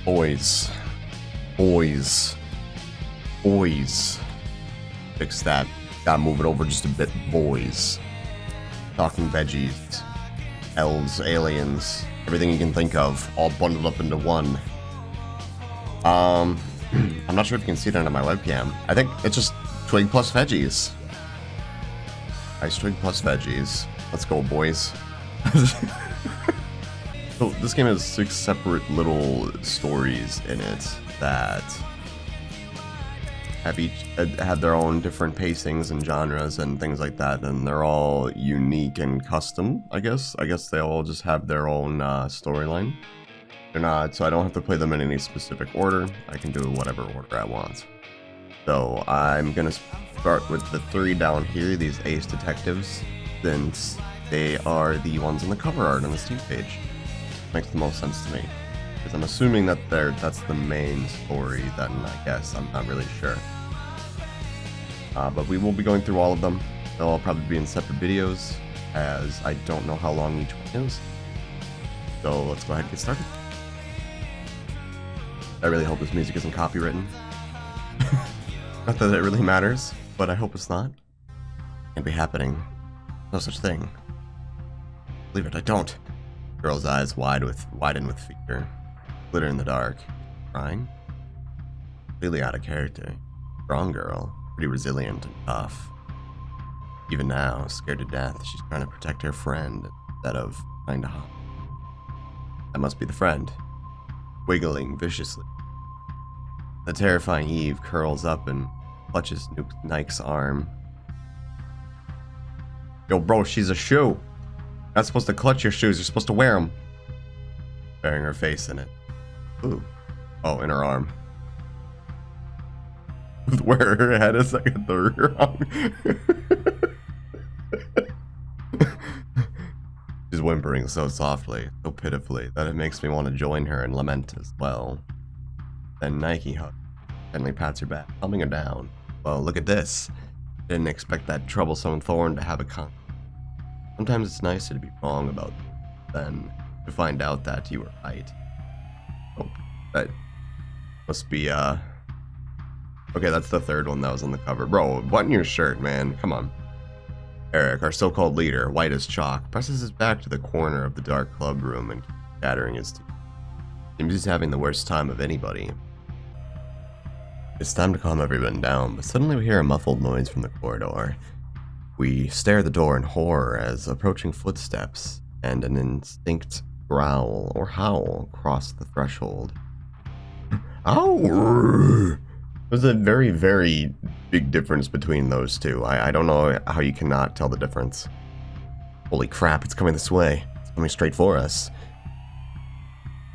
Boys. Boys. Boys. Fix that. Gotta move it over just a bit, boys. Talking veggies. Elves, aliens, everything you can think of, all bundled up into one. I'm not sure if you can see that on my webcam. I think it's just Twig plus Veggies. Nice Twig plus Veggies. Let's go, boys. So this game has 6 separate little stories in it that have their own different pacings and genres and things like that, and they're all unique and custom, I guess. I guess they all just have their own storyline. They're not, so I don't have to play them in any specific order. I can do whatever order I want. So I'm gonna start with the 3 down here, these ace detectives, since they are the ones in the cover art on the Steam page. Makes the most sense to me, because I'm assuming that that's the main story. Then I guess I'm not really sure. But we will be going through all of them. They'll all probably be in separate videos, as I don't know how long each one is. So let's go ahead and get started. I really hope this music isn't copywritten. Not that it really matters, but I hope it's not. Can't be happening. No such thing. Believe it, I don't. Girl's eyes widen with fear. Glitter in the dark. Crying? Completely out of character. Strong girl. Pretty resilient and tough. Even now, scared to death, she's trying to protect her friend instead of trying to harm. That must be the friend. Wiggling viciously. The terrifying Eve curls up and clutches Nike's arm. Yo, bro, she's a shoe. Not supposed to clutch your shoes, you're supposed to wear them. Burying her face in it. Ooh. Oh, in her arm. Where her head is, I got the wrong. She's whimpering so softly, so pitifully, that it makes me want to join her and lament as well. Then Nike hugs, gently pats her back, calming her down. Well, look at this. Didn't expect that troublesome thorn to have a con. Sometimes it's nicer to be wrong about than to find out that you were right. Oh, that must be, okay, that's the 3rd one that was on the cover. Bro, button your shirt, man. Come on. Eric, our so-called leader, white as chalk, presses his back to the corner of the dark club room and chattering his teeth. Seems he's having the worst time of anybody. It's time to calm everyone down, but suddenly we hear a muffled noise from the corridor. We stare at the door in horror as approaching footsteps and an instinct growl or howl cross the threshold. Ow! There's a very, very big difference between those two. I don't know how you cannot tell the difference. Holy crap, it's coming this way. It's coming straight for us.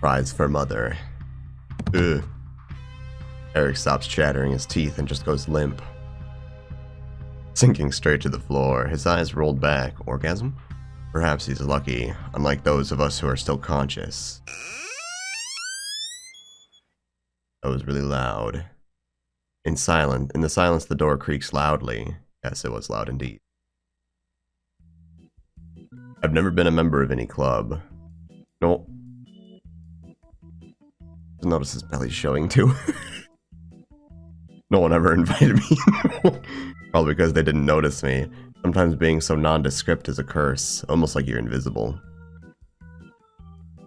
Cries for mother. Ugh. Eric stops chattering his teeth and just goes limp. Sinking straight to the floor, his eyes rolled back. Orgasm? Perhaps he's lucky, unlike those of us who are still conscious. That was really loud. In the silence, the door creaks loudly. Yes, it was loud indeed. I've never been a member of any club. No. Notice his belly showing too. No one ever invited me. Probably because they didn't notice me. Sometimes being so nondescript is a curse, almost like you're invisible.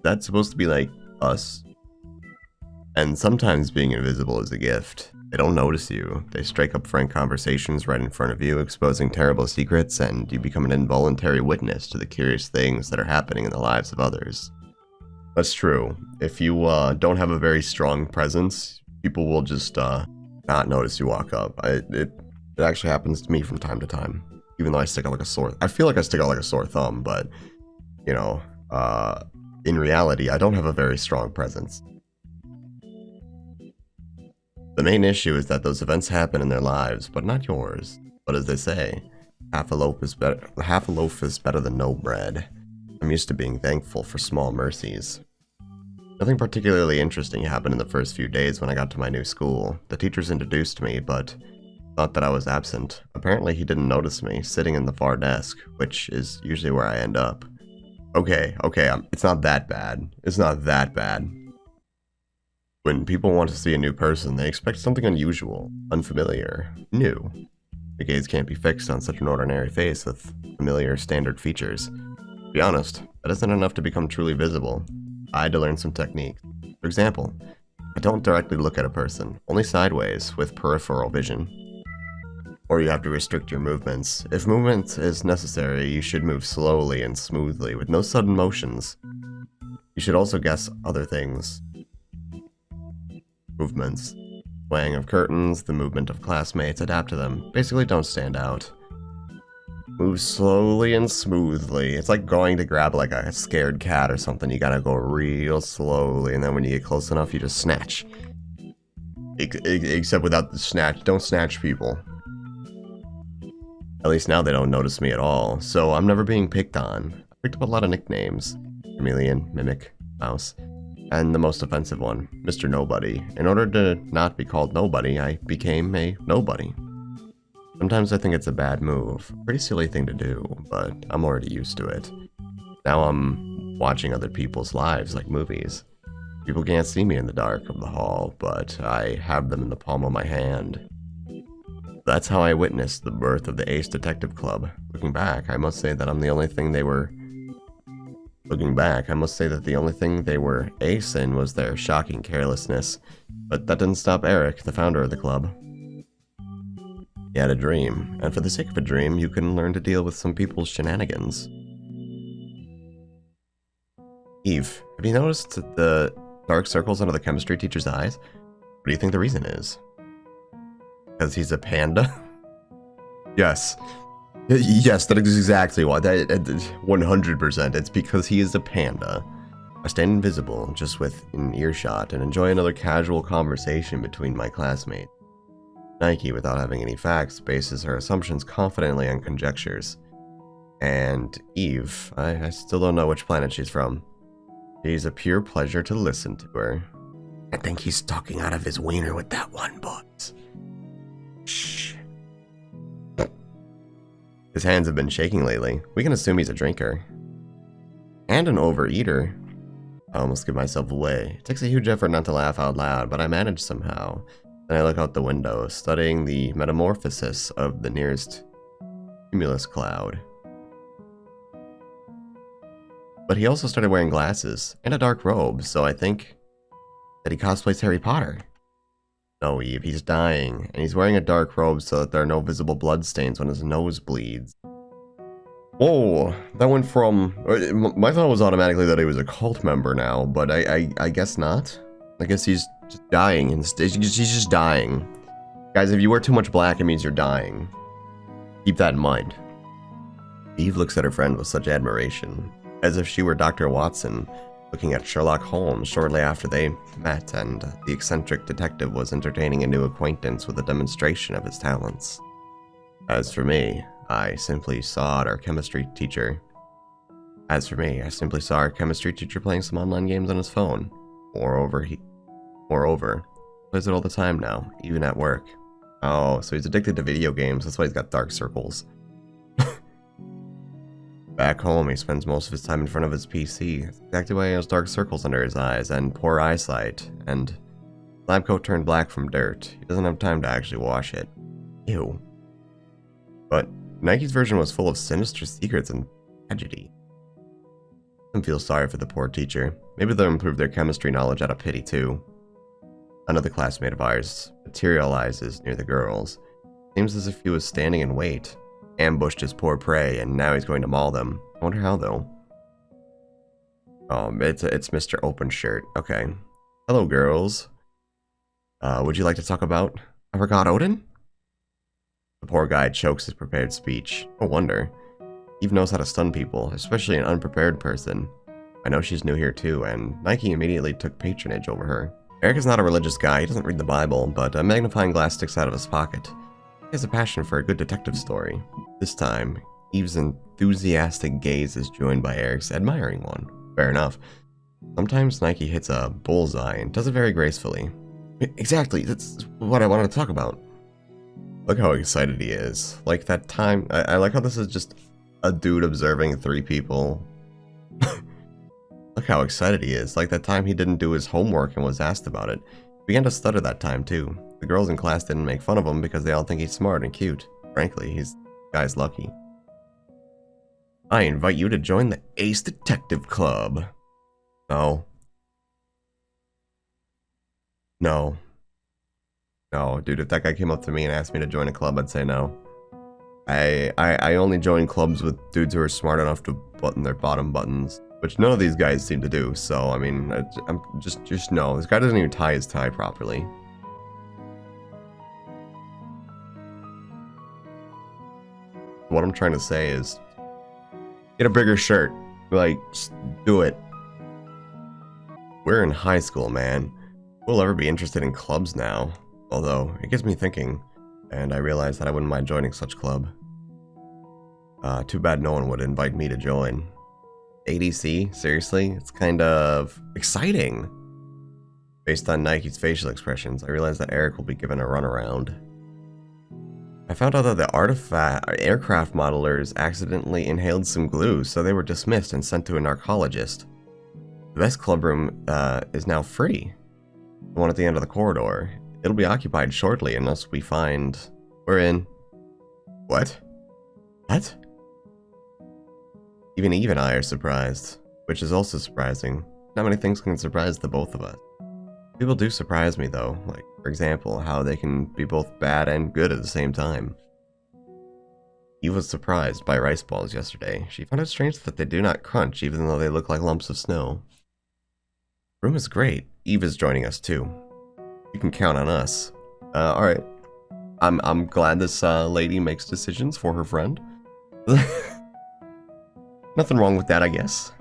That's supposed to be like us. And sometimes being invisible is a gift. They don't notice you. They strike up frank conversations right in front of you, exposing terrible secrets, and you become an involuntary witness to the curious things that are happening in the lives of others. That's true. If you don't have a very strong presence, people will just not notice you walk up. It actually happens to me from time to time. Even though I stick out like a sore... I feel like I stick out like a sore thumb, but, you know, in reality, I don't have a very strong presence. The main issue is that those events happen in their lives, but not yours. But as they say, half a loaf is better than no bread. I'm used to being thankful for small mercies. Nothing particularly interesting happened in the first few days when I got to my new school. The teachers introduced me, but thought that I was absent. Apparently he didn't notice me, sitting in the far desk, which is usually where I end up. Okay, it's not that bad. It's not that bad. When people want to see a new person, they expect something unusual, unfamiliar, new. The gaze can't be fixed on such an ordinary face with familiar standard features. To be honest, that isn't enough to become truly visible. I had to learn some techniques. For example, I don't directly look at a person, only sideways, with peripheral vision. Or you have to restrict your movements. If movement is necessary, you should move slowly and smoothly, with no sudden motions. You should also guess other things. Movements. Swaying of curtains, the movement of classmates, adapt to them. Basically, don't stand out. Move slowly and smoothly. It's like going to grab like a scared cat or something. You gotta go real slowly, and then when you get close enough, you just snatch. Except without the snatch. Don't snatch people. At least now they don't notice me at all, so I'm never being picked on. I picked up a lot of nicknames. Chameleon, Mimic, Mouse, and the most offensive one, Mr. Nobody. In order to not be called Nobody, I became a nobody. Sometimes I think it's a bad move. Pretty silly thing to do, but I'm already used to it. Now I'm watching other people's lives like movies. People can't see me in the dark of the hall, but I have them in the palm of my hand. That's how I witnessed the birth of the Ace Detective Club. Looking back, I must say that the only thing they were ace in was their shocking carelessness. But that didn't stop Eric, the founder of the club. He had a dream, and for the sake of a dream, you can learn to deal with some people's shenanigans. Eve, have you noticed the dark circles under the chemistry teacher's eyes? What do you think the reason is? Because he's a panda? Yes. Yes, that is exactly why. 100%. It's because he is a panda. I stand invisible, just within earshot, and enjoy another casual conversation between my classmates. Nike, without having any facts, bases her assumptions confidently on conjectures. And Eve, I still don't know which planet she's from. She's a pure pleasure to listen to her. I think he's talking out of his wiener with that one, boys. Shh. His hands have been shaking lately. We can assume he's a drinker. And an overeater. I almost give myself away. It takes a huge effort not to laugh out loud, but I manage somehow. Then I look out the window, studying the metamorphosis of the nearest cumulus cloud. But he also started wearing glasses and a dark robe, so I think that he cosplays Harry Potter. No, Eve, he's dying, and he's wearing a dark robe so that there are no visible bloodstains when his nose bleeds. Whoa, that went from... My thought was automatically that he was a cult member now, but I guess not. I guess he's just dying. He's just dying. Guys, if you wear too much black, it means you're dying. Keep that in mind. Eve looks at her friend with such admiration, as if she were Dr. Watson, looking at Sherlock Holmes shortly after they met and the eccentric detective was entertaining a new acquaintance with a demonstration of his talents. As for me, I simply saw our chemistry teacher playing some online games on his phone. Moreover, plays it all the time now, even at work. Oh, so he's addicted to video games, that's why he's got dark circles. Back home, he spends most of his time in front of his PC. That's exactly why he has dark circles under his eyes and poor eyesight, and lab coat turned black from dirt. He doesn't have time to actually wash it. Ew. But Nike's version was full of sinister secrets and tragedy. I feel sorry for the poor teacher. Maybe they'll improve their chemistry knowledge out of pity too. Another classmate of ours materializes near the girls. Seems as if he was standing in wait. Ambushed his poor prey, and now he's going to maul them. I wonder how, though. It's Mr. Open Shirt. Okay. Hello, girls. Would you like to talk about I forgot Odin? The poor guy chokes his prepared speech. No wonder. Eve knows how to stun people, especially an unprepared person. I know she's new here too, and Nike immediately took patronage over her. Eric is not a religious guy, he doesn't read the Bible, but a magnifying glass sticks out of his pocket. He has a passion for a good detective story. This time, Eve's enthusiastic gaze is joined by Eric's admiring one. Fair enough. Sometimes Nike hits a bullseye and does it very gracefully. Exactly, that's what I wanted to talk about. Look how excited he is. Like that time, I like how this is just a dude observing three people. Look Look how excited he is. Like that time he didn't do his homework and was asked about it. He began to stutter that time too. The girls in class didn't make fun of him because they all think he's smart and cute. Frankly, the guy's lucky. I invite you to join the Ace Detective Club. No. No. No, dude, if that guy came up to me and asked me to join a club, I'd say no. I only join clubs with dudes who are smart enough to button their bottom buttons, which none of these guys seem to do, so, I mean, I'm just no. This guy doesn't even tie his tie properly. What I'm trying to say is, get a bigger shirt. Like, just do it. We're in high school, man. We'll ever be interested in clubs now. Although, it gets me thinking, and I realize that I wouldn't mind joining such club. Too bad no one would invite me to join. ADC? Seriously? It's kind of exciting. Based on Nike's facial expressions, I realize that Eric will be given a runaround. I found out that the aircraft modelers accidentally inhaled some glue, so they were dismissed and sent to a narcologist. The best club room is now free. The one at the end of the corridor. It'll be occupied shortly unless we find... We're in... What? What? Even Eve and I are surprised, which is also surprising. Not many things can surprise the both of us. People do surprise me though, like, for example, how they can be both bad and good at the same time. Eve was surprised by rice balls yesterday. She found it strange that they do not crunch even though they look like lumps of snow. Room is great. Eve is joining us too. You can count on us. Alright. I'm glad this lady makes decisions for her friend. Nothing wrong with that, I guess.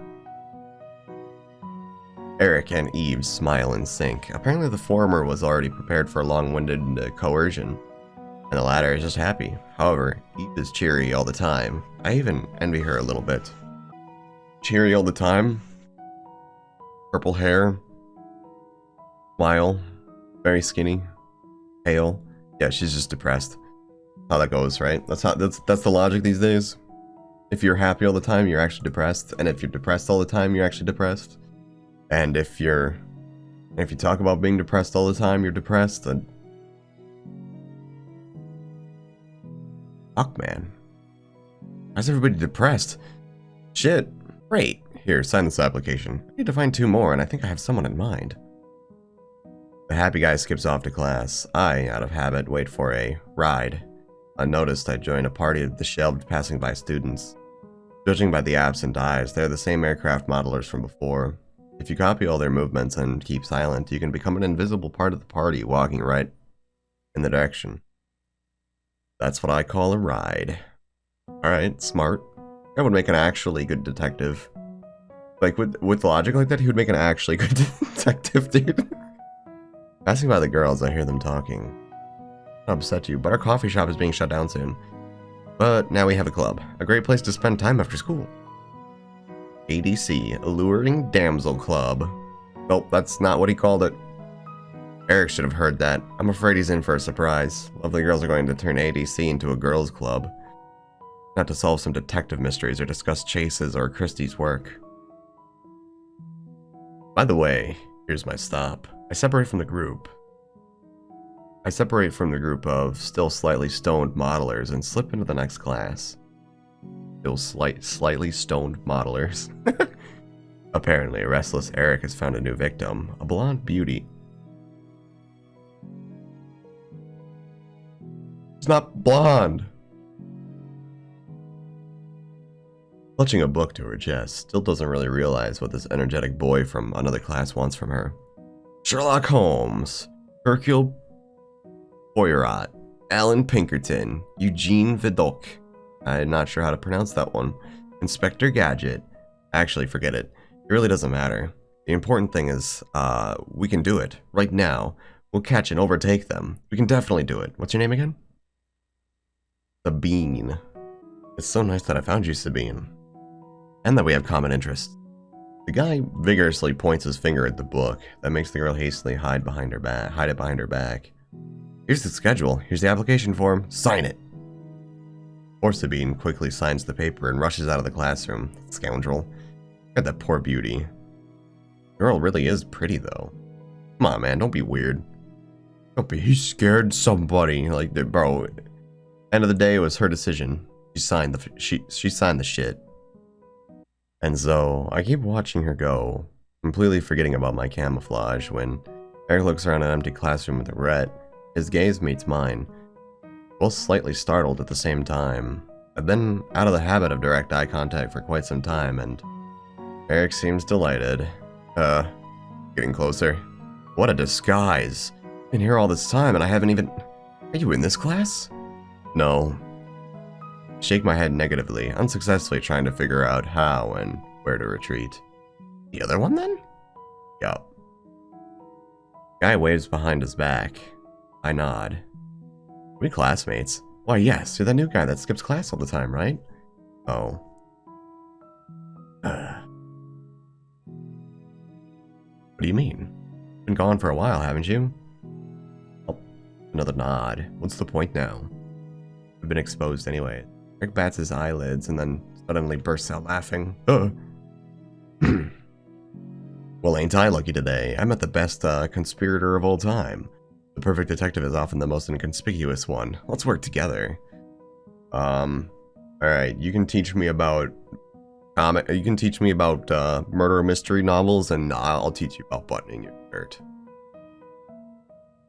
Eric and Eve smile in sync. Apparently the former was already prepared for long-winded coercion, and the latter is just happy. However, Eve is cheery all the time. I even envy her a little bit. Cheery all the time. Purple hair. Smile. Very skinny. Pale. Yeah, she's just depressed. How that goes, right? That's the logic these days. If you're happy all the time, you're actually depressed, and if you're depressed all the time, you're actually depressed. And if you talk about being depressed all the time, you're depressed, then... Fuck, man. Why's everybody depressed? Shit. Great. Here, sign this application. I need to find 2 more, and I think I have someone in mind. The happy guy skips off to class. I, out of habit, wait for a ride. Unnoticed, I join a party of disheveled passing by students. Judging by the absent eyes, they're the same aircraft modelers from before. If you copy all their movements and keep silent, you can become an invisible part of the party, walking right in the direction. That's what I call a ride. Alright, smart. That would make an actually good detective. Like, with logic like that, he would make an actually good detective, dude. Passing by the girls, I hear them talking. I'll upset you, but our coffee shop is being shut down soon. But now we have a club. A great place to spend time after school. ADC, Alluring Damsel Club. Nope, that's not what he called it. Eric should have heard that. I'm afraid he's in for a surprise. Lovely girls are going to turn ADC into a girls' club. Not to solve some detective mysteries or discuss chases or Christie's work. By the way, here's my stop. I separate from the group of still slightly stoned modelers and slip into the next class. Still slightly stoned modelers. Apparently, a restless Eric has found a new victim, a blonde beauty. She's not blonde. Clutching a book to her chest, still doesn't really realize what this energetic boy from another class wants from her. Sherlock Holmes, Hercule Poirot, Alan Pinkerton, Eugene Vidocq. I'm not sure how to pronounce that one. Inspector Gadget. Actually, forget it. It really doesn't matter. The important thing is, we can do it. Right now. We'll catch and overtake them. We can definitely do it. What's your name again? Sabine. It's so nice that I found you, Sabine. And that we have common interests. The guy vigorously points his finger at the book. That makes the girl hastily hide it behind her back. Here's the schedule. Here's the application form. Sign it. Poor Sabine quickly signs the paper and rushes out of the classroom. Scoundrel. Got that poor beauty. Girl really is pretty, though. Come on, man, don't be weird. Don't be, he scared somebody. Like, bro, end of the day, it was her decision. She signed the shit. And so, I keep watching her go, completely forgetting about my camouflage when Eric looks around an empty classroom with Rhett. His gaze meets mine, both slightly startled at the same time. I've been out of the habit of direct eye contact for quite some time, and Eric seems delighted. Getting closer. What a disguise. Been here all this time and I haven't even... Are you in this class? No. Shake my head negatively, unsuccessfully trying to figure out how and where to retreat. The other one then? Yup. Guy waves behind his back. I nod. We classmates? Why yes, you're the new guy that skips class all the time, right? Oh. What do you mean? Been gone for a while, haven't you? Oh, another nod. What's the point now? I've been exposed anyway. Rick bats his eyelids and then suddenly bursts out laughing. Well, ain't I lucky today? I met the best conspirator of all time. The perfect detective is often the most inconspicuous one. Let's work together. Alright, you can teach me about murder mystery novels, and I'll teach you about buttoning your shirt.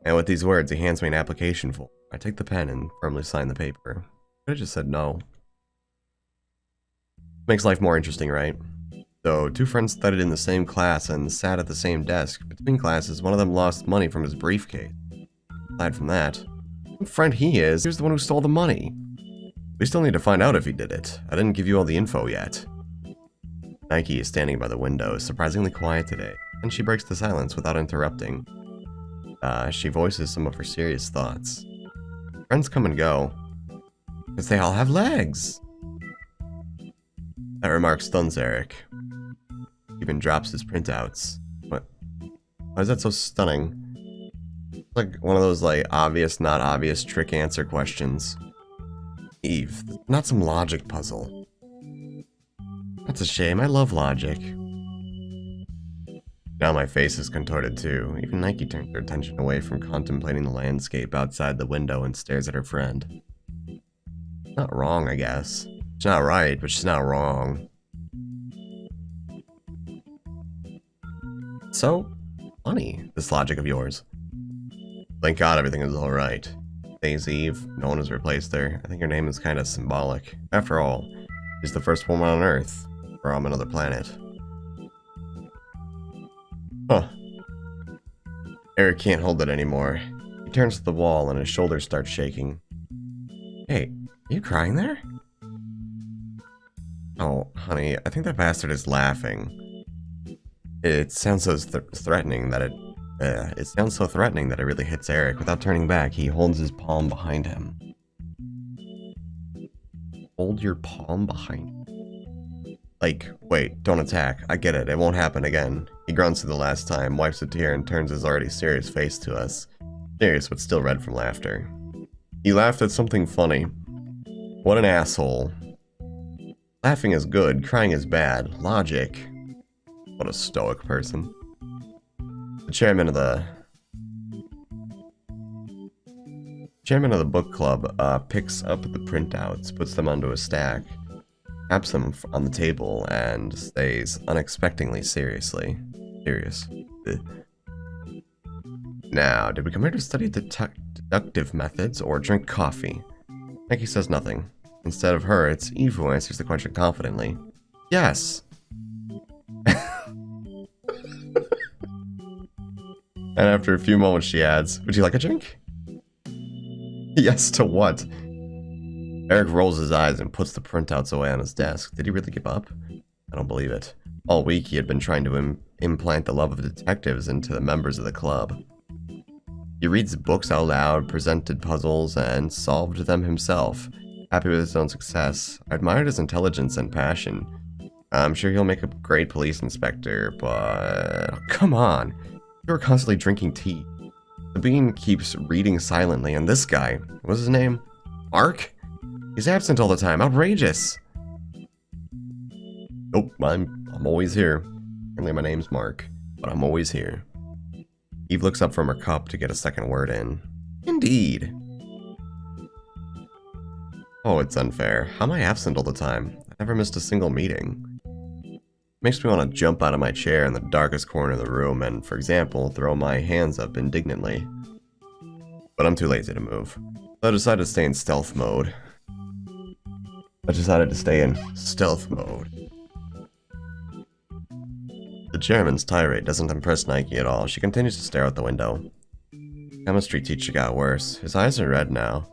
And with these words, he hands me an application form. I take the pen and firmly sign the paper. I could have just said no. Makes life more interesting, right? So, two friends studied in the same class and sat at the same desk. Between classes, one of them lost money from his briefcase. Aside from that, what friend he is, he's the one who stole the money. We still need to find out if he did it. I didn't give you all the info yet. Nike is standing by the window, surprisingly quiet today, and she breaks the silence without interrupting. She voices some of her serious thoughts. Friends come and go, because they all have legs. That remark stuns Eric. He even drops his printouts. What? Why is that so stunning? It's like one of those, like, obvious, not obvious trick answer questions. Eve, not some logic puzzle. That's a shame, I love logic. Now my face is contorted too. Even Nike turns her attention away from contemplating the landscape outside the window and stares at her friend. Not wrong, I guess. She's not right, but she's not wrong. So, funny, this logic of yours. Thank God everything is alright. Today's Eve, no one has replaced her. I think her name is kind of symbolic. After all, she's the first woman on Earth, or on another planet. Huh. Eric can't hold it anymore. He turns to the wall and his shoulders start shaking. Hey, are you crying there? Oh, honey, I think that bastard is laughing. It sounds so threatening that it really hits Eric. Without turning back, he holds his palm behind him. Hold your palm behind you? Like, wait, don't attack. I get it, it won't happen again. He grunts for the last time, wipes a tear, and turns his already serious face to us. Serious, but still red from laughter. He laughed at something funny. What an asshole. Laughing is good, crying is bad. Logic. What a stoic person. The chairman of the book club picks up the printouts, puts them onto a stack, taps them on the table, and stays unexpectedly serious. Now, did we come here to study deductive methods or drink coffee? Nike says nothing. Instead of her, it's Eve who answers the question confidently. Yes. And after a few moments she adds, would you like a drink? Yes to what? Eric rolls his eyes and puts the printouts away on his desk. Did he really give up? I don't believe it. All week he had been trying to implant the love of detectives into the members of the club. He reads books out loud, presented puzzles, and solved them himself. Happy with his own success. I admired his intelligence and passion. I'm sure he'll make a great police inspector, but... Oh, come on! You're constantly drinking tea. The bean keeps reading silently, and this guy, what's his name? Mark? He's absent all the time. Outrageous! Nope, I'm always here. Apparently my name's Mark. but I'm always here. Eve looks up from her cup to get a second word in. Indeed. Oh, it's unfair. How am I absent all the time? I never missed a single meeting. Makes me want to jump out of my chair in the darkest corner of the room and, for example, throw my hands up indignantly. But I'm too lazy to move. So I decided to stay in stealth mode. The chairman's tirade doesn't impress Nike at all. She continues to stare out the window. Chemistry teacher got worse. His eyes are red now.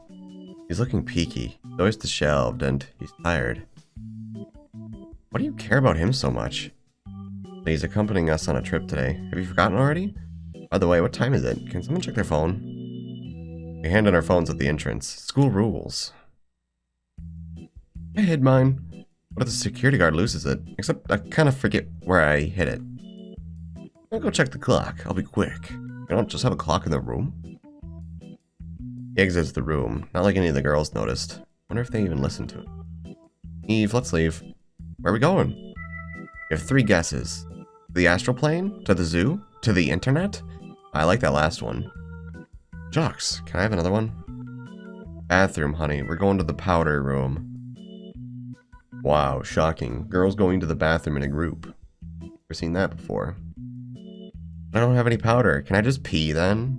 He's looking peaky. He's always disheveled, and he's tired. Why do you care about him so much? He's accompanying us on a trip today. Have you forgotten already? By the way, what time is it? Can someone check their phone? We hand in our phones at the entrance. School rules. I hid mine. What if the security guard loses it? Except I kind of forget where I hid it. I'll go check the clock. I'll be quick. You don't just have a clock in the room? He exits the room, not like any of the girls noticed. Wonder if they even listened to it. Eve, let's leave. Where are we going? We have 3 guesses. To the astral plane? To the zoo? To the internet? I like that last one. Jocks, can I have another one? Bathroom, honey. We're going to the powder room. Wow, shocking. Girls going to the bathroom in a group. Never seen that before. I don't have any powder. Can I just pee then?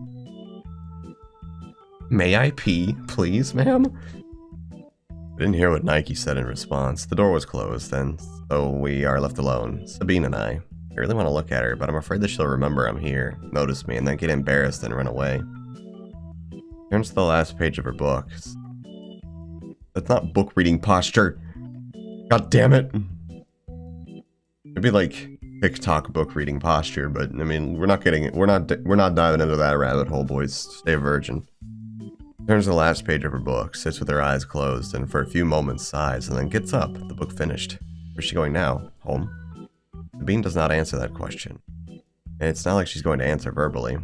May I pee, please, ma'am? I didn't hear what Nike said in response. The door was closed, and so we are left alone. Sabine and I. I really want to look at her, but I'm afraid that she'll remember I'm here, notice me, and then get embarrassed and run away. Turns to the last page of her book. That's not book reading posture. God damn it. It'd be like TikTok book reading posture, but I mean, we're not diving into that rabbit hole, boys. Stay a virgin. Turns to the last page of her book, sits with her eyes closed, and for a few moments sighs, and then gets up, the book finished. Where's she going now? Home? Sabine does not answer that question. And it's not like she's going to answer verbally.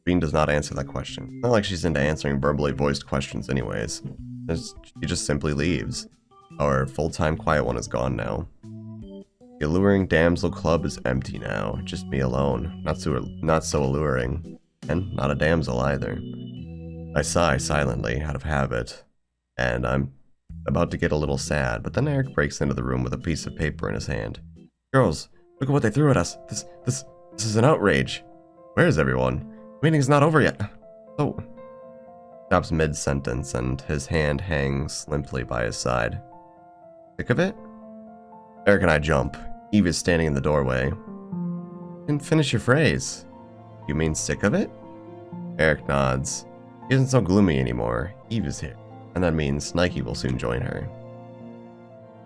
Sabine does not answer that question. It's not like she's into answering verbally voiced questions anyways. She just simply leaves. Our full-time quiet one is gone now. The alluring damsel club is empty now, just me alone, not so alluring, and not a damsel either. I sigh silently, out of habit, and I'm about to get a little sad, but then Eric breaks into the room with a piece of paper in his hand. Girls, look at what they threw at us. This is an outrage. Where is everyone? The meeting's not over yet. Oh. Stops mid-sentence, and his hand hangs limply by his side. Sick of it? Eric and I jump. Eve is standing in the doorway. Didn't finish your phrase. You mean sick of it? Eric nods. He isn't so gloomy anymore. Eve is here, and that means Nike will soon join her.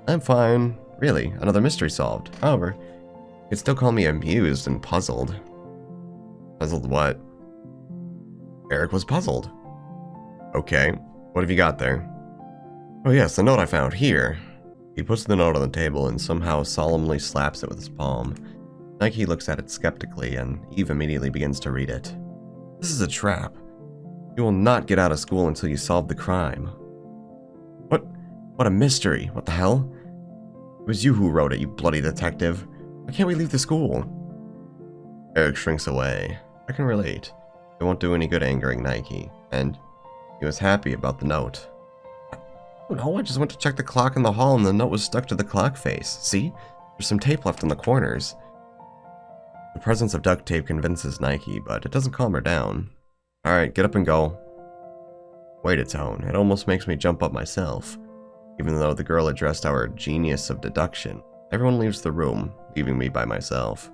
I'm fine. Really, another mystery solved. However, you could still call me amused and puzzled. Puzzled what? Eric was puzzled. Okay, what have you got there? Oh yes, the note I found here. He puts the note on the table and somehow solemnly slaps it with his palm. Nike looks at it skeptically, and Eve immediately begins to read it. This is a trap. You will not get out of school until you solve the crime. What a mystery. What the hell? It was you who wrote it, you bloody detective. Why can't we leave the school? Eric shrinks away. I can relate. It won't do any good angering Nike, and he was happy about the note. No, I just went to check the clock in the hall and the note was stuck to the clock face. See? There's some tape left in the corners. The presence of duct tape convinces Nike, but it doesn't calm her down. Alright, get up and go. Wait a tone. It almost makes me jump up myself. Even though the girl addressed our genius of deduction, everyone leaves the room, leaving me by myself.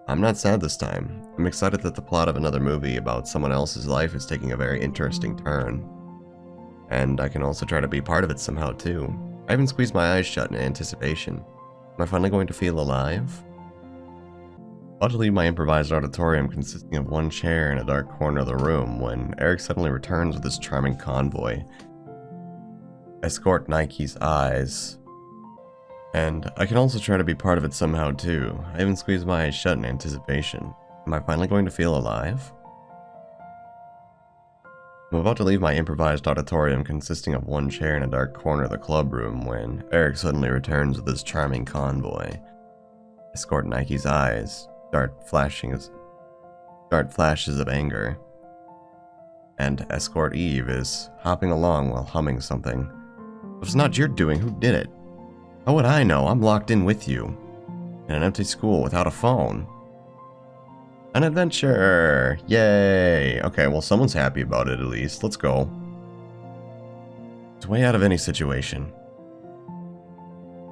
I'm not sad this time. I'm excited that the plot of another movie about someone else's life is taking a very interesting turn. And I can also try to be part of it somehow too. I even squeezed my eyes shut in anticipation. Am I finally going to feel alive? About to leave my improvised auditorium consisting of one chair in a dark corner of the room when Eric suddenly returns with his charming convoy. Escort Nike's eyes. And I can also try to be part of it somehow too. I even squeezed my eyes shut in anticipation. Am I finally going to feel alive? I'm about to leave my improvised auditorium consisting of one chair in a dark corner of the club room when Eric suddenly returns with his charming convoy. Escort Nike's eyes start flashes of anger. And Escort Eve is hopping along while humming something. If it's not your doing, who did it? How would I know? I'm locked in with you. In an empty school without a phone. An adventure! Yay! Okay, well someone's happy about it at least. Let's go. It's way out of any situation.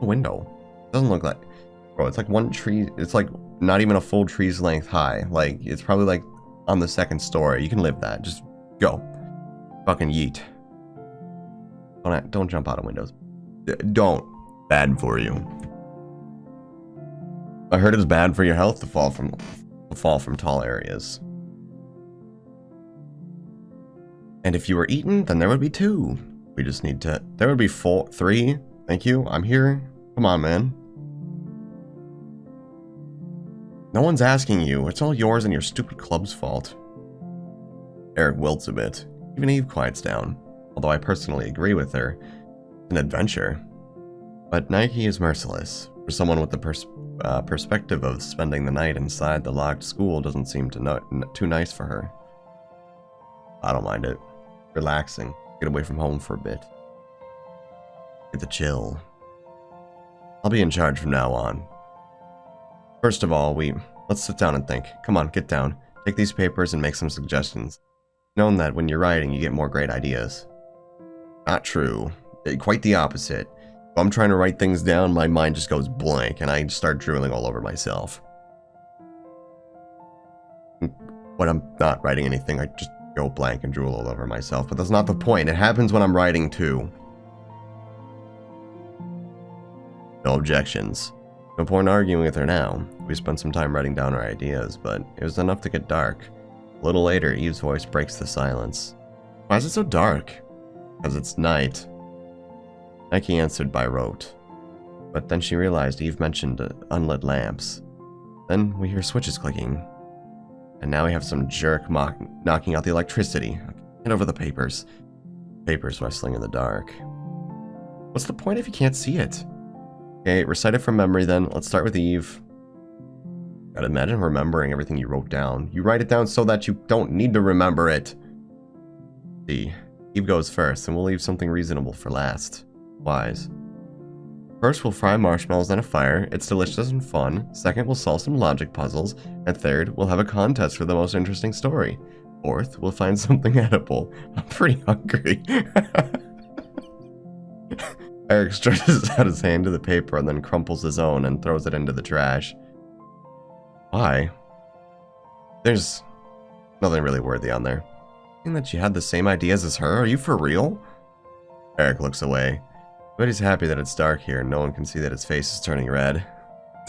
A window. Doesn't look like... Bro, it's like one tree... It's like not even a full tree's length high. Like, it's probably like on the second story. You can live that. Just go. Fucking yeet. Don't jump out of windows. Don't. Bad for you. I heard it's bad for your health to fall from tall areas. And if you were eaten, then there would be 2. We just need to... There would be 3. Thank you. I'm here. Come on, man. No one's asking you. It's all yours and your stupid club's fault. Eric wilts a bit. Even Eve quiets down. Although I personally agree with her. It's an adventure. But Nike is merciless. For someone with the perspective of spending the night inside the locked school doesn't seem too nice for her. I don't mind it. Relaxing. Get away from home for a bit. Get the chill. I'll be in charge from now on. First of all, let's sit down and think. Come on, get down. Take these papers and make some suggestions. Known that when you're writing, you get more great ideas. Not true. Quite the opposite. If I'm trying to write things down, my mind just goes blank and I start drooling all over myself. When I'm not writing anything, I just go blank and drool all over myself. But that's not the point. It happens when I'm writing too. No objections. No point arguing with her now. We spent some time writing down our ideas, but it was enough to get dark. A little later, Eve's voice breaks the silence. Why is it so dark? Because it's night. Nike answered by rote. But then she realized Eve mentioned unlit lamps. Then we hear switches clicking. And now we have some jerk knocking out the electricity. Hand over the papers. Papers rustling in the dark. What's the point if you can't see it? Okay, recite it from memory then. Let's start with Eve. God, imagine remembering everything you wrote down. You write it down so that you don't need to remember it. See, Eve goes first, and we'll leave something reasonable for last. Wise. First, we'll fry marshmallows on a fire. It's delicious and fun. Second, we'll solve some logic puzzles. And third, we'll have a contest for the most interesting story. Fourth, we'll find something edible. I'm pretty hungry. Eric stretches out his hand to the paper and then crumples his own and throws it into the trash. Why? There's nothing really worthy on there. Think that you had the same ideas as her? Are you for real? Eric looks away. But he's happy that it's dark here and no one can see that his face is turning red.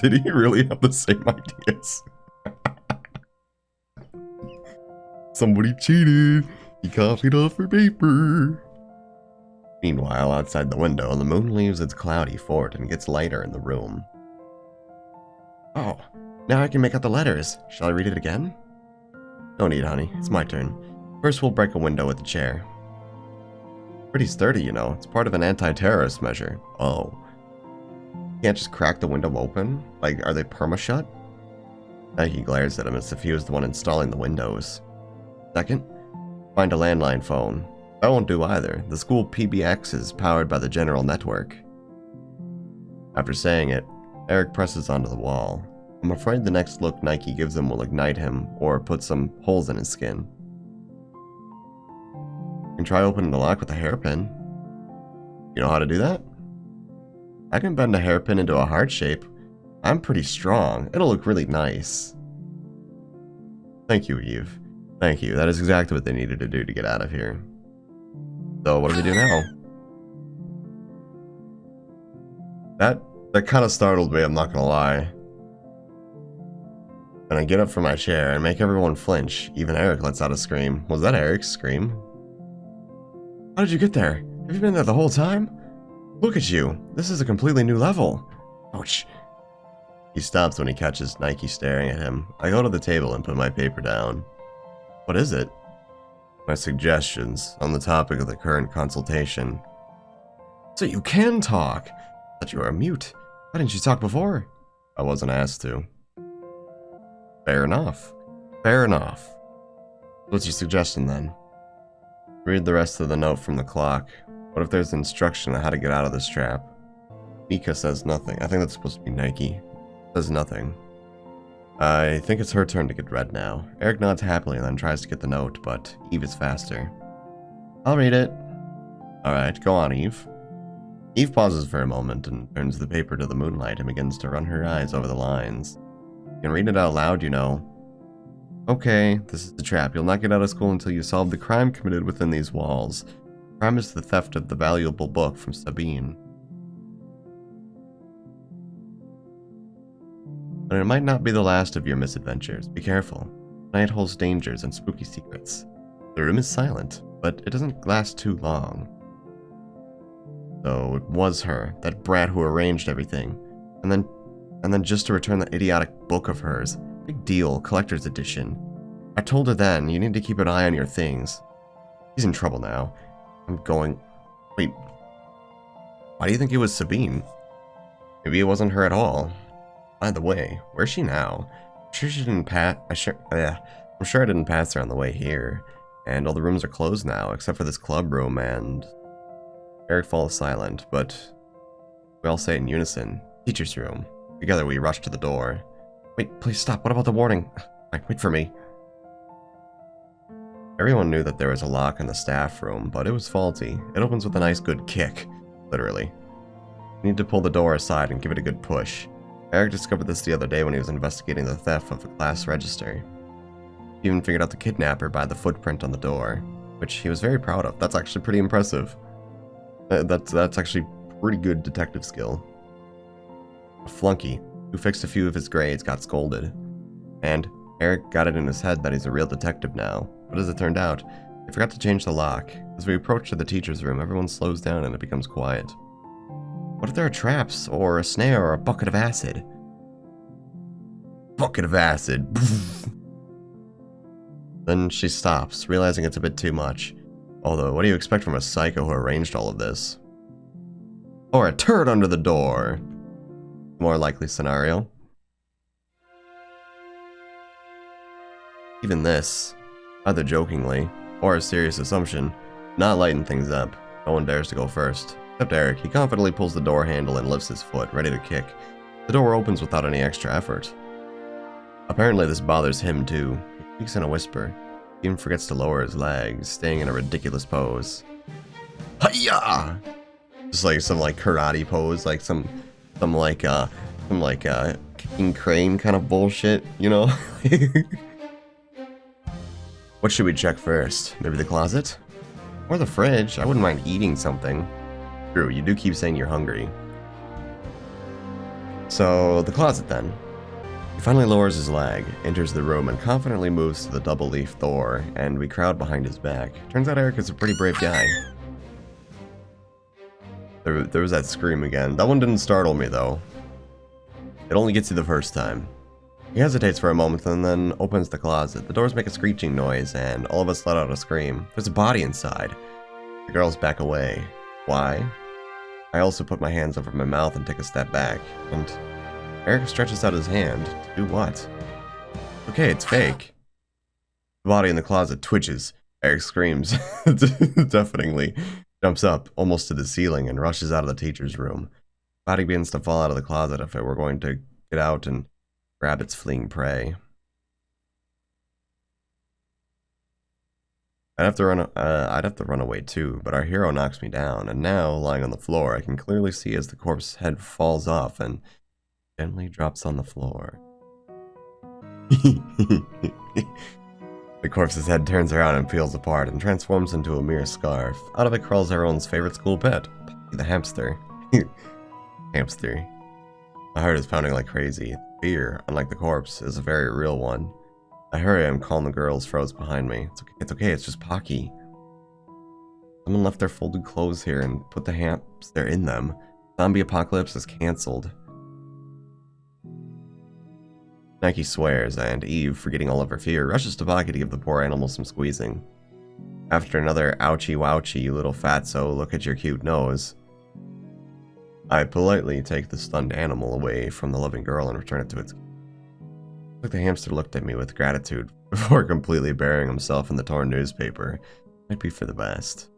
Did he really have the same ideas? Somebody cheated. He copied off her paper. Meanwhile, outside the window, the moon leaves its cloudy fort and gets lighter in the room. Oh, now I can make out the letters. Shall I read it again? No need, honey. It's my turn. First, we'll break a window with a chair. Pretty sturdy, you know. It's part of an anti-terrorist measure. Oh. You can't just crack the window open? Like, are they perma-shut? Nike glares at him as if he was the one installing the windows. Second, find a landline phone. That won't do either. The school PBX is powered by the general network. After saying it, Eric presses onto the wall. I'm afraid the next look Nike gives him will ignite him or put some holes in his skin. You can try opening the lock with a hairpin. You know how to do that? I can bend a hairpin into a heart shape. I'm pretty strong. It'll look really nice. Thank you, Eve. Thank you. That is exactly what they needed to do to get out of here. So what do we do now? That kind of startled me, I'm not gonna lie. And I get up from my chair and make everyone flinch. Even Eric lets out a scream. Was that Eric's scream? How did you get there? Have you been there the whole time? Look at you. This is a completely new level. Ouch. He stops when he catches Nike staring at him. I go to the table and put my paper down. What is it? my suggestions on the topic of the current consultation. So you can talk! I thought you were a mute. Why didn't you talk before? I wasn't asked to. Fair enough. Fair enough. What's your suggestion then? Read the rest of the note from the clock. What if there's instruction on how to get out of this trap? Mika says nothing. I think that's supposed to be Nike. Says nothing. I think it's her turn to get read now. Eric nods happily and then tries to get the note, but Eve is faster. I'll read it. Alright, go on, Eve. Eve pauses for a moment and turns the paper to the moonlight and begins to run her eyes over the lines. You can read it out loud, you know. Okay, this is the trap. You'll not get out of school until you solve the crime committed within these walls. The crime is the theft of the valuable book from Sabine. But it might not be the last of your misadventures. Be careful. Night holds dangers and spooky secrets. The room is silent, but it doesn't last too long. So it was her, that brat who arranged everything. And then just to return that idiotic book of hers. Big deal, collector's edition. I told her then, you need to keep an eye on your things. He's in trouble now. Wait. Why do you think it was Sabine? Maybe it wasn't her at all. By the way, where's she now? I'm sure I didn't pass her on the way here. And all the rooms are closed now, except for this club room and... Eric falls silent, but we all say in unison, teacher's room. Together we rush to the door. Wait, please stop. What about the warning? Wait for me. Everyone knew that there was a lock in the staff room, but it was faulty. It opens with a nice good kick, literally. You need to pull the door aside and give it a good push. Eric discovered this the other day when he was investigating the theft of a class register. He even figured out the kidnapper by the footprint on the door, which he was very proud of. That's actually pretty impressive. That's actually pretty good detective skill. A flunky who fixed a few of his grades got scolded, and Eric got it in his head that he's a real detective now. But as it turned out, he forgot to change the lock. As we approach to the teacher's room, everyone slows down and it becomes quiet. What if there are traps, or a snare, or a bucket of acid? Bucket of acid. Then she stops, realizing it's a bit too much. Although, what do you expect from a psycho who arranged all of this? Or a turd under the door. More likely scenario. Even this, either jokingly, or a serious assumption, not lighten things up. No one dares to go first. Except Eric. He confidently pulls the door handle and lifts his foot, ready to kick. The door opens without any extra effort. Apparently this bothers him too. He speaks in a whisper. He even forgets to lower his legs, staying in a ridiculous pose. Hiya! Just like some karate pose, like some kicking crane kind of bullshit, you know? What should we check first? Maybe the closet? Or the fridge? I wouldn't mind eating something. True, you do keep saying you're hungry. So, the closet then. He finally lowers his leg, enters the room, and confidently moves to the double-leaf door, and we crowd behind his back. Turns out Eric is a pretty brave guy. There was that scream again. That one didn't startle me, though. It only gets you the first time. He hesitates for a moment and then opens the closet. The doors make a screeching noise, and all of us let out a scream. There's a body inside. The girls back away. Why? I also put my hands over my mouth and take a step back, and Eric stretches out his hand. To do what? Okay, it's fake. The body in the closet twitches. Eric screams, deafeningly, jumps up almost to the ceiling and rushes out of the teacher's room. The body begins to fall out of the closet if it were going to get out and grab its fleeing prey. I'd have to run away too, but our hero knocks me down, and now, lying on the floor, I can clearly see as the corpse's head falls off and gently drops on the floor. The corpse's head turns around and peels apart and transforms into a mere scarf. Out of it crawls everyone's favorite school pet, the hamster. Hamster. My heart is pounding like crazy. Fear, unlike the corpse, is a very real one. I hurry and calm the girls froze behind me. It's okay, it's just Pocky. Someone left their folded clothes here and put the hamster in them. Zombie apocalypse is cancelled. Nike swears, and Eve, forgetting all of her fear, rushes to Pocky to give the poor animal some squeezing. After another ouchie wouchie, you little fatso, look at your cute nose. I politely take the stunned animal away from the loving girl and return it to its... Like the hamster looked at me with gratitude before completely burying himself in the torn newspaper. Might be for the best.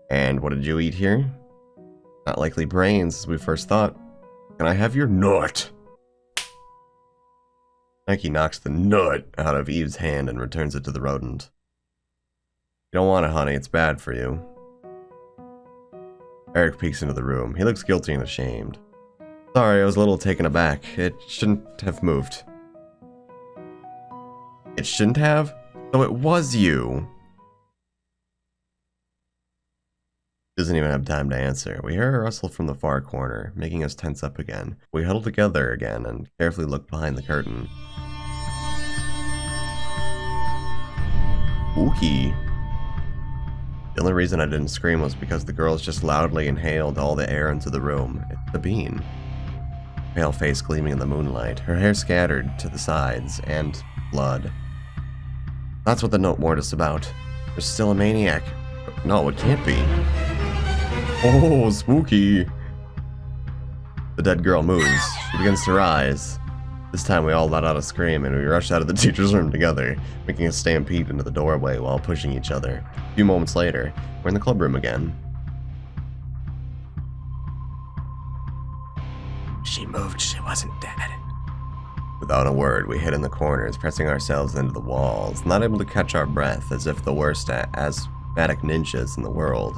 And what did you eat here? Not likely brains, as we first thought. Can I have your nut? Nike knocks the nut out of Eve's hand and returns it to the rodent. You don't want it, honey. It's bad for you. Eric peeks into the room. He looks guilty and ashamed. Sorry, I was a little taken aback. It shouldn't have moved. It shouldn't have? So it was you. Doesn't even have time to answer. We hear a rustle from the far corner, making us tense up again. We huddle together again and carefully look behind the curtain. Spooky. The only reason I didn't scream was because the girls just loudly inhaled all the air into the room. It's Sabine. Pale face gleaming in the moonlight, her hair scattered to the sides, and blood. That's what the note warned us about. There's still a maniac. No, it can't be. Oh, spooky. The dead girl moves. She begins to rise. This time we all let out a scream and we rush out of the teacher's room together, making a stampede into the doorway while pushing each other. A few moments later, we're in the club room again. She moved, she wasn't dead. Without a word, we hid in the corners, pressing ourselves into the walls, not able to catch our breath, as if the worst asthmatic ninjas in the world.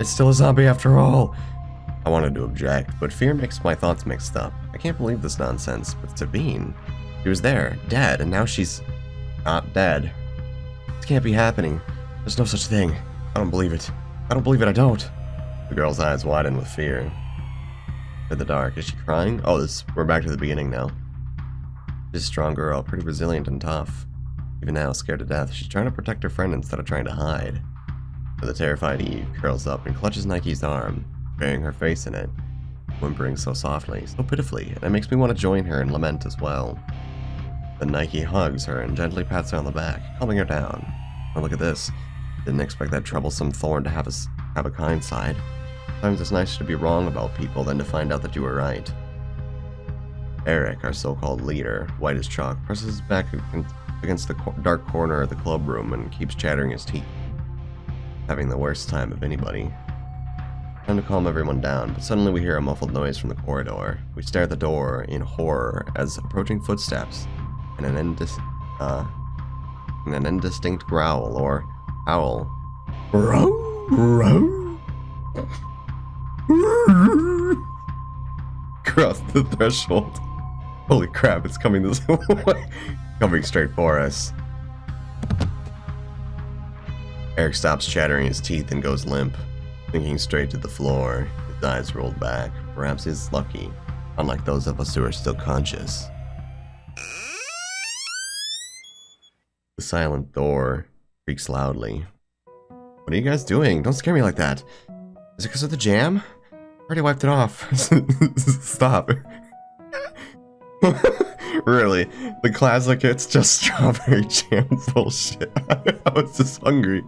It's still a zombie after all. I wanted to object, but fear makes my thoughts mixed up. I can't believe this nonsense, but Sabine, she was there, dead, and now she's not dead. This can't be happening. There's no such thing. I don't believe it. I don't believe it, I don't. The girl's eyes widen with fear. In the dark, is she crying? Oh, we're back to the beginning now. She's a strong girl, pretty resilient and tough. Even now, scared to death, she's trying to protect her friend instead of trying to hide. But the terrified Eve curls up and clutches Nike's arm, burying her face in it, whimpering so softly, so pitifully, and it makes me want to join her and lament as well. Then Nike hugs her and gently pats her on the back, calming her down. Oh, look at this. Didn't expect that troublesome thorn to have a kind side. Sometimes it's nicer to be wrong about people than to find out that you were right. Eric, our so-called leader, white as chalk, presses his back against the dark corner of the club room and keeps chattering his teeth. Having the worst time of anybody. Time to calm everyone down, but suddenly we hear a muffled noise from the corridor. We stare at the door in horror as approaching footsteps and an indistinct growl or howl. Row, row. Cross the threshold. Holy crap, it's coming this way. Coming straight for us. Eric stops chattering his teeth and goes limp, thinking straight to the floor, his eyes rolled back. Perhaps he's lucky, unlike those of us who are still conscious. The silent door creaks loudly. What are you guys doing? Don't scare me like that. Is it because of the jam? I already wiped it off. Stop. Really, the classic, it's just strawberry jam bullshit. I was just hungry.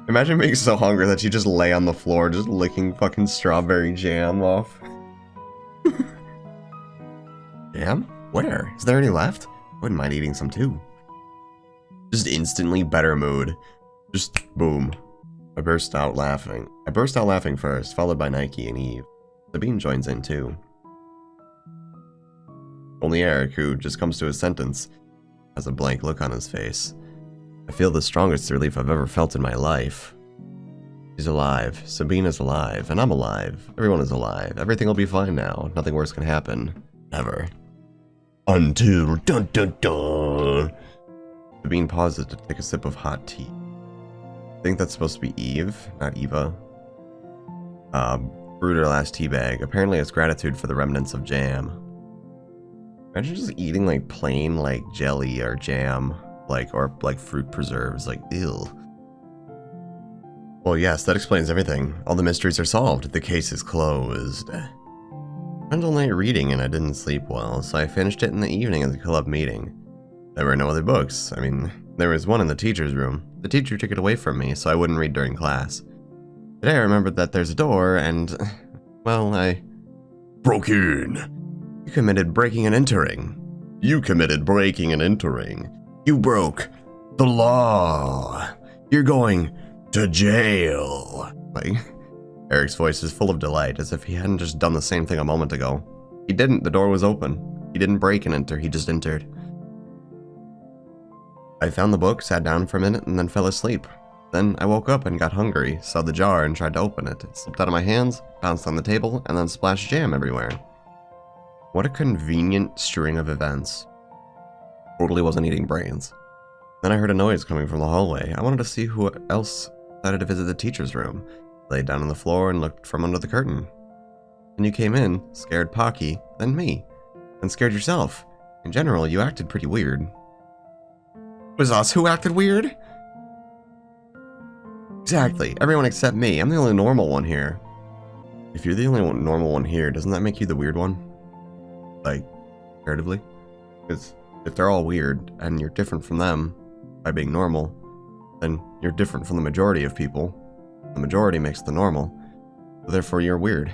Imagine being so hungry that you just lay on the floor just licking fucking strawberry jam off. Jam? Where? Is there any left? Wouldn't mind eating some too. Just instantly better mood. Just boom. I burst out laughing first, followed by Nike and Eve. Sabine joins in too. Only Eric, who just comes to his sentence, has a blank look on his face. I feel the strongest relief I've ever felt in my life. She's alive. Sabine is alive. And I'm alive. Everyone is alive. Everything will be fine now. Nothing worse can happen. Never. Until dun dun dun. Sabine pauses to take a sip of hot tea. I think that's supposed to be Eve, not Eva. Brewed her last tea bag, apparently as gratitude for the remnants of jam. Imagine just eating like plain like jelly or jam, or fruit preserves, ew. Well, yes, that explains everything. All the mysteries are solved. The case is closed. Spent all night reading and I didn't sleep well, so I finished it in the evening at the club meeting. There were no other books. I mean, There was one in the teacher's room. The teacher took it away from me so I wouldn't read during class. Today I remembered that there's a door and, well, I broke in. You committed breaking and entering. You committed breaking and entering. You broke the law. You're going to jail. Like, Eric's voice is full of delight, as if he hadn't just done the same thing a moment ago. He didn't. The door was open. He didn't break and enter. He just entered. I found the book, sat down for a minute, and then fell asleep. Then I woke up and got hungry, saw the jar and tried to open it. It slipped out of my hands, bounced on the table, and then splashed jam everywhere. What a convenient string of events. Totally wasn't eating brains. Then I heard a noise coming from the hallway. I wanted to see who else decided to visit the teacher's room. Laid down on the floor and looked from under the curtain. And you came in, scared Pocky, then me, and scared yourself. In general, you acted pretty weird. It was us who acted weird? Exactly, everyone except me. I'm the only normal one here. If you're the only normal one here, doesn't that make you the weird one? Like, comparatively? Because if they're all weird, and you're different from them by being normal, then you're different from the majority of people. The majority makes the normal, so therefore you're weird.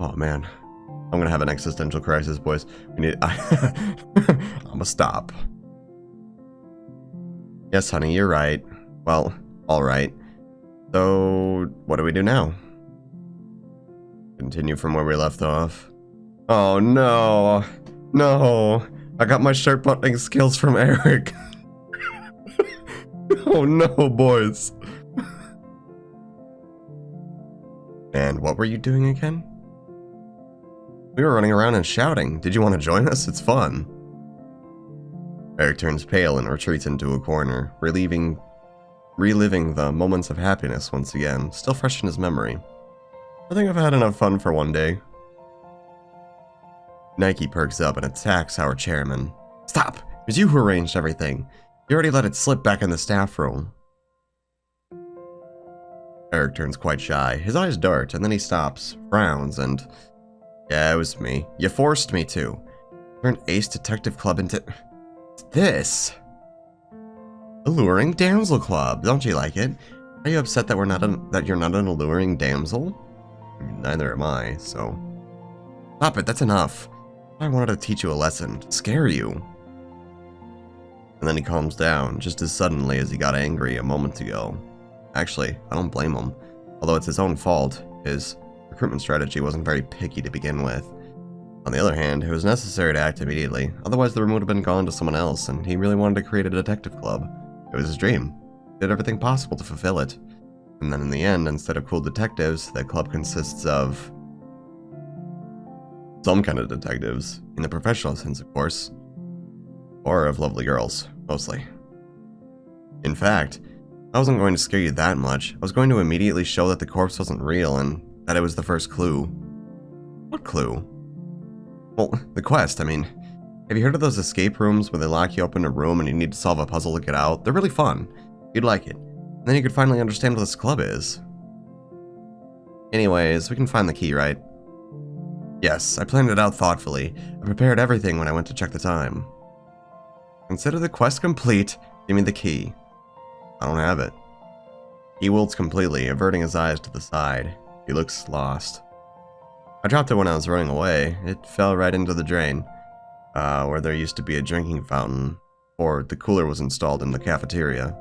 Oh man, I'm gonna have an existential crisis, boys. We need. I'ma stop. Yes, honey, you're right. Well, all right. So, what do we do now? Continue from where we left off. Oh no, no! I got my shirt buttoning skills from Eric. Oh no, boys. And what were you doing again? We were running around and shouting. Did you want to join us? It's fun. Eric turns pale and retreats into a corner, reliving the moments of happiness once again, still fresh in his memory. I think I've had enough fun for one day. Nike perks up and attacks our chairman. Stop! It was you who arranged everything. You already let it slip back in the staff room. Eric turns quite shy. His eyes dart, and then he stops, frowns, and... Yeah, it was me. You forced me to. Turn Ace Detective Club into... What's this? Alluring Damsel Club. Don't you like it? Are you upset that you're not an alluring damsel? I mean, neither am I, so... Stop it, that's enough. I wanted to teach you a lesson, to scare you. And then he calms down, just as suddenly as he got angry a moment ago. Actually, I don't blame him. Although it's his own fault, his recruitment strategy wasn't very picky to begin with. On the other hand, it was necessary to act immediately, otherwise the room would have been gone to someone else, and he really wanted to create a detective club. It was his dream. He did everything possible to fulfill it. And then in the end, instead of cool detectives, the club consists of... some kind of detectives, in the professional sense, of course. Or of lovely girls, mostly. In fact, I wasn't going to scare you that much. I was going to immediately show that the corpse wasn't real and that it was the first clue. What clue? Well, the quest, I mean. Have you heard of those escape rooms where they lock you up in a room and you need to solve a puzzle to get out? They're really fun. You'd like it. And then you could finally understand what this club is. Anyways, we can find the key, right? Yes, I planned it out thoughtfully. I prepared everything when I went to check the time. Consider the quest complete. Give me the key. I don't have it. He wilts completely, averting his eyes to the side. He looks lost. I dropped it when I was running away. It fell right into the drain, where there used to be a drinking fountain, or the cooler was installed in the cafeteria.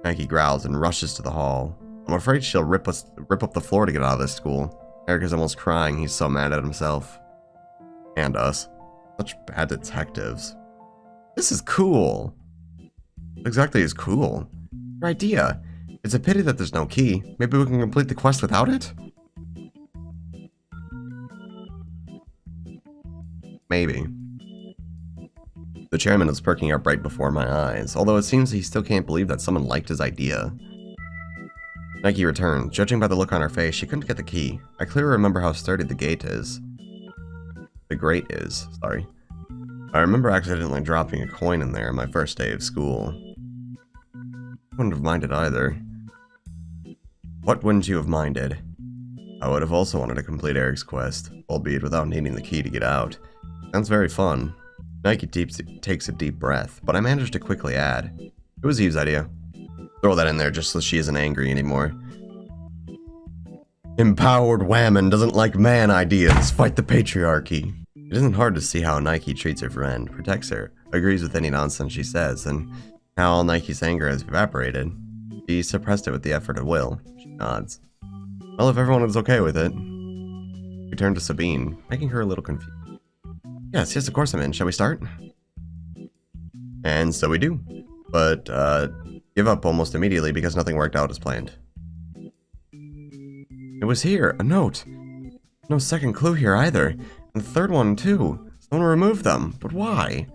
Nike growls and rushes to the hall. I'm afraid she'll rip up the floor to get out of this school. Eric is almost crying, he's so mad at himself. And us. Such bad detectives. This is cool. What exactly is cool? Your idea. It's a pity that there's no key. Maybe we can complete the quest without it? Maybe. The chairman is perking up right before my eyes, although it seems he still can't believe that someone liked his idea. Nike returns. Judging by the look on her face, she couldn't get the key. I clearly remember how sturdy the gate is. The grate is, sorry. I remember accidentally dropping a coin in there on my first day of school. Wouldn't have minded either. What wouldn't you have minded? I would have also wanted to complete Eric's quest, albeit without needing the key to get out. Sounds very fun. Nike takes a deep breath, but I managed to quickly add, it was Eve's idea. Throw that in there just so she isn't angry anymore. Empowered woman doesn't like man ideas. Fight the patriarchy. It isn't hard to see how Nike treats her friend, protects her, agrees with any nonsense she says, and how all Nike's anger has evaporated. She suppressed it with the effort of will. She nods. Well, if everyone is okay with it. We turn to Sabine, making her a little confused. Yes, of course I'm in. Shall we start? And so we do. But, give up almost immediately because nothing worked out as planned. It was here, a note. No second clue here either. And the third one too. Someone removed them, but why?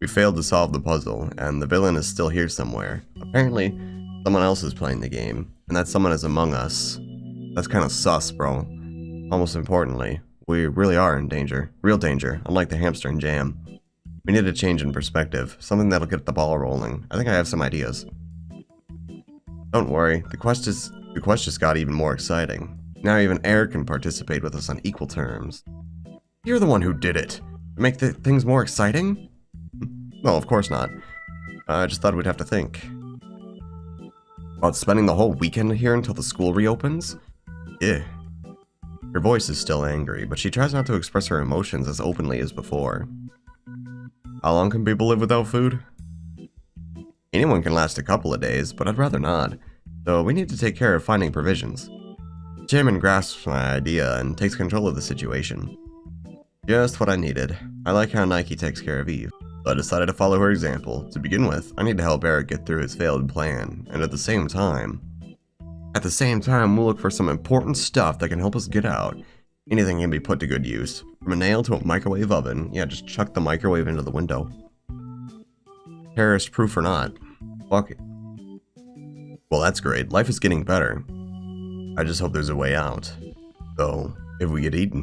We failed to solve the puzzle, and the villain is still here somewhere. Apparently, someone else is playing the game, and that someone is among us. That's kind of sus, bro. Almost importantly, we really are in danger. Real danger, unlike the hamster and jam. We need a change in perspective, something that'll get the ball rolling. I think I have some ideas. Don't worry, the quest just got even more exciting. Now even Eric can participate with us on equal terms. You're the one who did it. Make things more exciting? No, of course not. I just thought we'd have to think. About spending the whole weekend here until the school reopens? Yeah. Her voice is still angry, but she tries not to express her emotions as openly as before. How long can people live without food? Anyone can last a couple of days, but I'd rather not. So we need to take care of finding provisions. The chairman grasps my idea and takes control of the situation. Just what I needed. I like how Nike takes care of Eve. So I decided to follow her example. To begin with, I need to help Eric get through his failed plan, and at the same time, we'll look for some important stuff that can help us get out. Anything can be put to good use. From a nail to a microwave oven. Yeah, just chuck the microwave into the window. Terrorist proof or not. Fuck it. Well, that's great. Life is getting better. I just hope there's a way out. So, if we get eaten,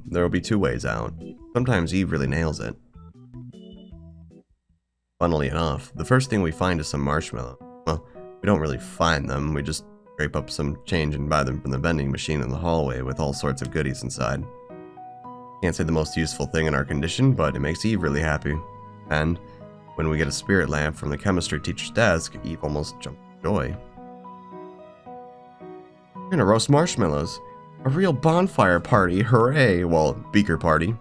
there will be two ways out. Sometimes Eve really nails it. Funnily enough, the first thing we find is some marshmallow. Well, we don't really find them, we just scrape up some change and buy them from the vending machine in the hallway with all sorts of goodies inside. Can't say the most useful thing in our condition, but it makes Eve really happy. And when we get a spirit lamp from the chemistry teacher's desk, Eve almost jumps with joy. We're gonna roast marshmallows. A real bonfire party, hooray! Well, beaker party.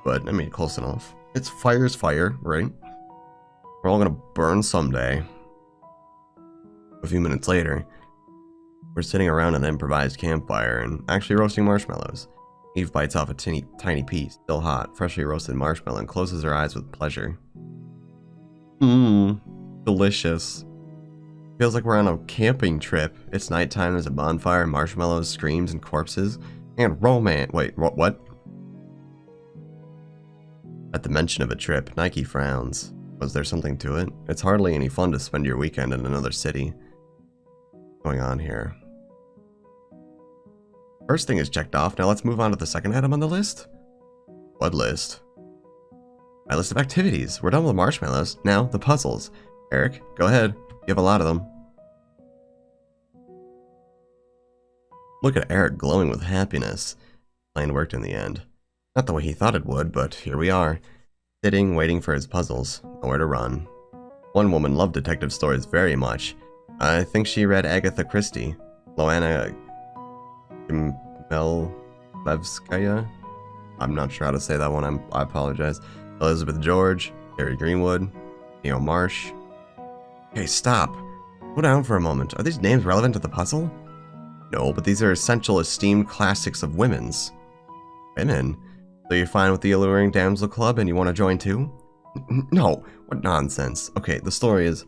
But, I mean, close enough. It's fire's fire, right? We're all gonna burn someday. A few minutes later, we're sitting around an improvised campfire and actually roasting marshmallows. Eve bites off a tiny piece, still hot, freshly roasted marshmallow, and closes her eyes with pleasure. Delicious. Feels like we're on a camping trip. It's nighttime, there's a bonfire, marshmallows, screams, and corpses. And romance. Wait, what? At the mention of a trip, Nike frowns. Was there something to it? It's hardly any fun to spend your weekend in another city. What's going on here? First thing is checked off, now let's move on to the second item on the list. What list? My list of activities. We're done with marshmallows. Now, the puzzles. Eric, go ahead. You have a lot of them. Look at Eric glowing with happiness. Plan worked in the end. Not the way he thought it would, but here we are. Sitting, waiting for his puzzles. Nowhere to run. One woman loved detective stories very much. I think she read Agatha Christie. Loana Melevskaya? I'm not sure how to say that one, I apologize. Elizabeth George, Harry Greenwood, Neo Marsh. Okay, stop. Slow down for a moment. Are these names relevant to the puzzle? No, but these are essential esteemed classics of women's. Women? So you're fine with the Alluring Damsel Club and you want to join too? No, what nonsense. Okay, the story is,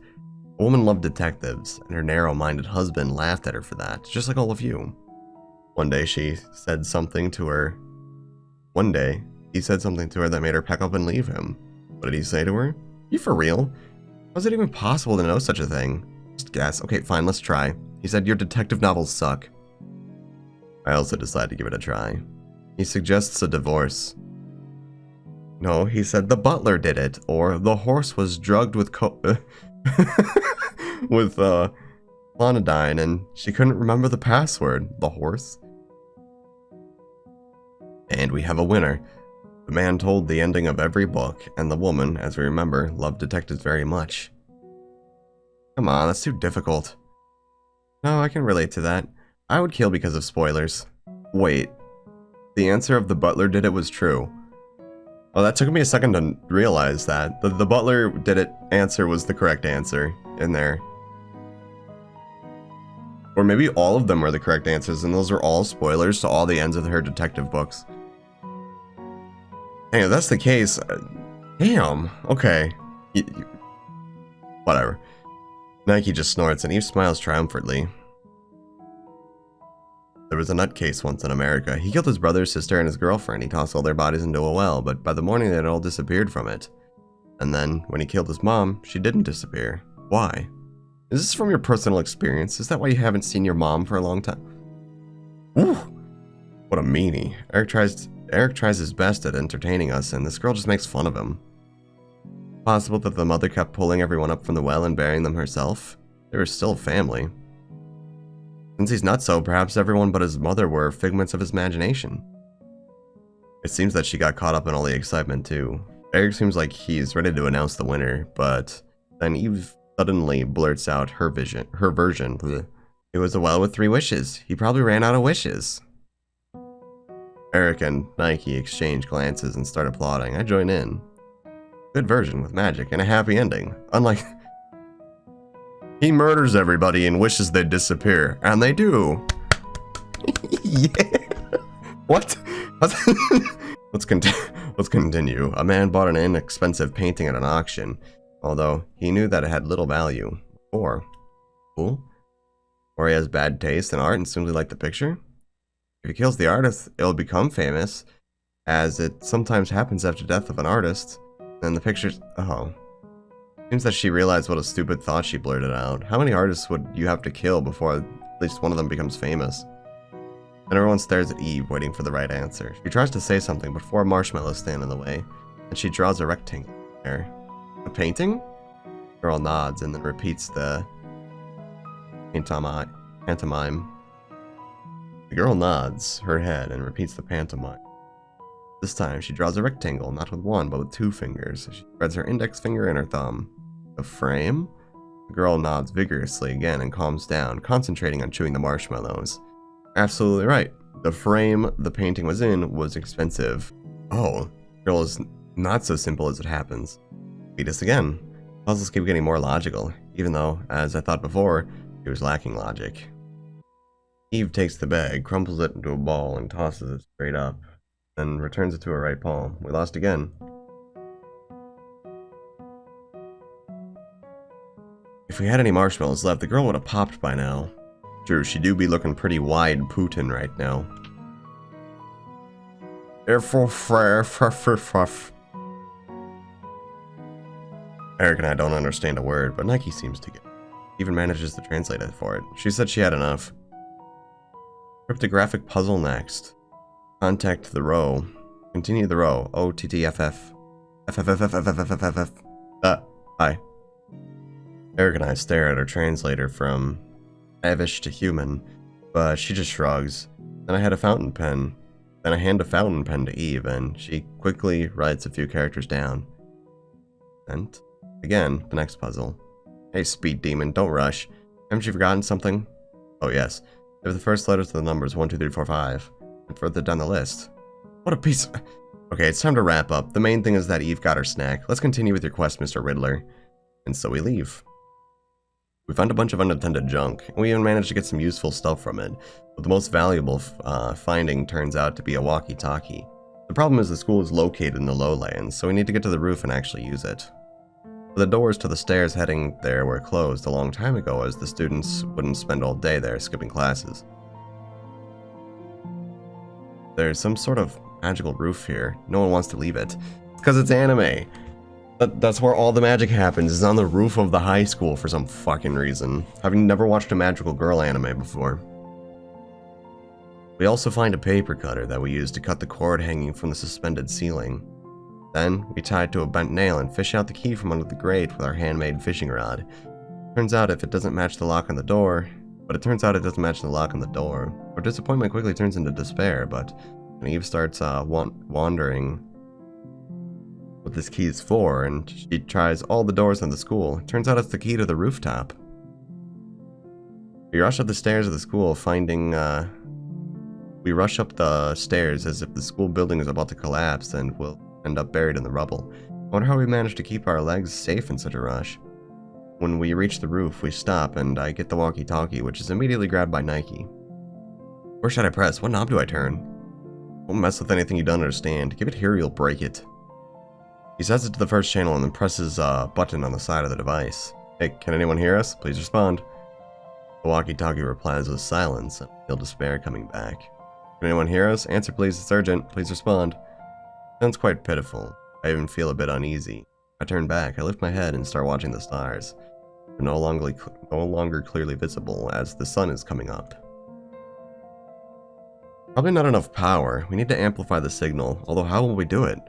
a woman loved detectives, and her narrow-minded husband laughed at her for that, just like all of you. One day he said something to her that made her pack up and leave him. What did he say to her? You for real? Was it even possible to know such a thing? Just guess. Okay, fine, let's try. He said, your detective novels suck. I also decided to give it a try. He suggests a divorce. No, he said the butler did it, or the horse was drugged with with clonidine and she couldn't remember the password. The horse. And we have a winner. The man told the ending of every book, and the woman, as we remember, loved detectives very much. Come on, that's too difficult. No, I can relate to that. I would kill because of spoilers. Wait. The answer of the butler did it was true. Oh, that took me a second to realize that. The butler did it answer was the correct answer in there. Or maybe all of them were the correct answers, and those are all spoilers to all the ends of her detective books. Hey, if that's the case, damn, okay. Whatever. Nike just snorts, and Eve smiles triumphantly. There was a nutcase once in America. He killed his brother, sister, and his girlfriend. He tossed all their bodies into a well, but by the morning they had all disappeared from it. And then, when he killed his mom, she didn't disappear. Why? Is this from your personal experience? Is that why you haven't seen your mom for a long time? Ooh! What a meanie. Eric tries his best at entertaining us, and this girl just makes fun of him. Possible that the mother kept pulling everyone up from the well and burying them herself? They were still family. Since he's nutso, perhaps everyone but his mother were figments of his imagination. It seems that she got caught up in all the excitement too. Eric seems like he's ready to announce the winner, but then Eve suddenly blurts out her version. Bleh. It was a well with 3 wishes. He probably ran out of wishes. Eric and Nike exchange glances and start applauding. I join in. Good version with magic and a happy ending. Unlike... He murders everybody and wishes they'd disappear. And they do. Yeah. What? Let's continue. A man bought an inexpensive painting at an auction, although he knew that it had little value. Or he has bad taste in art and simply liked the picture? If he kills the artist, it'll become famous, as it sometimes happens after death of an artist. Then the pictures... Oh. Seems that she realized what a stupid thought she blurted out. How many artists would you have to kill before at least one of them becomes famous? And everyone stares at Eve, waiting for the right answer. She tries to say something, but 4 marshmallows stand in the way, and she draws a rectangle there. A painting? The girl nods and then repeats the pantomime. The girl nods her head and repeats the pantomime. This time, she draws a rectangle, not with 1, but with 2 fingers. She spreads her index finger and her thumb. The frame? The girl nods vigorously again and calms down, concentrating on chewing the marshmallows. Absolutely right. The frame the painting was in was expensive. Oh, the girl is not so simple as it happens. Beat us again. Puzzles keep getting more logical, even though, as I thought before, it was lacking logic. Eve takes the bag, crumples it into a ball, and tosses it straight up, then returns it to her right palm. We lost again. If we had any marshmallows left, the girl would have popped by now. True, she do be looking pretty wide Putin right now. Eric and I don't understand a word, but Nike seems to get it. Even manages to translate it for it. She said she had enough. Cryptographic puzzle next. Contact the row. Continue the row. OTTFF. FFFFFFFF. Hi. Eric and I stare at her translator from Avish to human, but she just shrugs. Then I had a fountain pen. Then I hand a fountain pen to Eve, and she quickly writes a few characters down. And again, the next puzzle. Hey, speed demon, don't rush. Haven't you forgotten something? Oh yes. They have the first letters of the numbers 1, 2, 3, 4, 5. And further down the list. What a piece of... Okay, it's time to wrap up. The main thing is that Eve got her snack. Let's continue with your quest, Mr. Riddler. And so we leave. We found a bunch of unattended junk, and we even managed to get some useful stuff from it. But the most valuable finding turns out to be a walkie-talkie. The problem is the school is located in the lowlands, so we need to get to the roof and actually use it. The doors to the stairs heading there were closed a long time ago, as the students wouldn't spend all day there skipping classes. There's some sort of magical roof here. No one wants to leave it. It's because it's anime. That's where all the magic happens, is on the roof of the high school for some fucking reason. Having never watched a magical girl anime before. We also find a paper cutter that we use to cut the cord hanging from the suspended ceiling. Then, we tie it to a bent nail and fish out the key from under the grate with our handmade fishing rod. Turns out it doesn't match the lock on the door, our disappointment quickly turns into despair, but when Eve starts wandering what this key is for, and she tries all the doors in the school. Turns out it's the key to the rooftop. We rush up the stairs of the school, we rush up the stairs as if the school building is about to collapse and will end up buried in the rubble. I wonder how we managed to keep our legs safe in such a rush. When we reach the roof, we stop, and I get the walkie-talkie, which is immediately grabbed by Nike. Where should I press? What knob do I turn? Don't mess with anything you don't understand. Give it here or you'll break it. He sets it to the first channel and then presses a button on the side of the device. Hey, can anyone hear us? Please respond. The walkie-talkie replies with silence and feel despair coming back. Can anyone hear us? Answer please, it's urgent. Please respond. Sounds quite pitiful. I even feel a bit uneasy. I turn back, I lift my head and start watching the stars. They're no longer clearly visible as the sun is coming up. Probably not enough power. We need to amplify the signal, although how will we do it?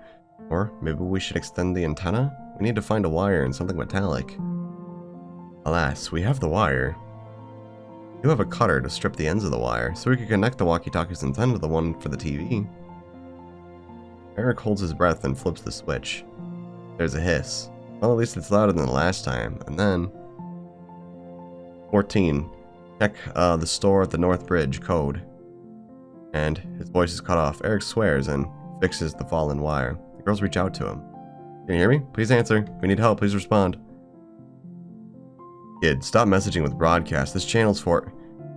Or maybe we should extend the antenna? We need to find a wire and something metallic. Alas, we have the wire. You have a cutter to strip the ends of the wire, so we can connect the walkie-talkie's antenna to the one for the TV. Eric holds his breath and flips the switch. There's a hiss. Well, at least it's louder than the last time. And then... 14. Check the store at the North Bridge code. And his voice is cut off. Eric swears and fixes the fallen wire. The girls reach out to him. Can you hear me? Please answer. If we need help, please respond. Kid, stop messaging with broadcast. This channel's for...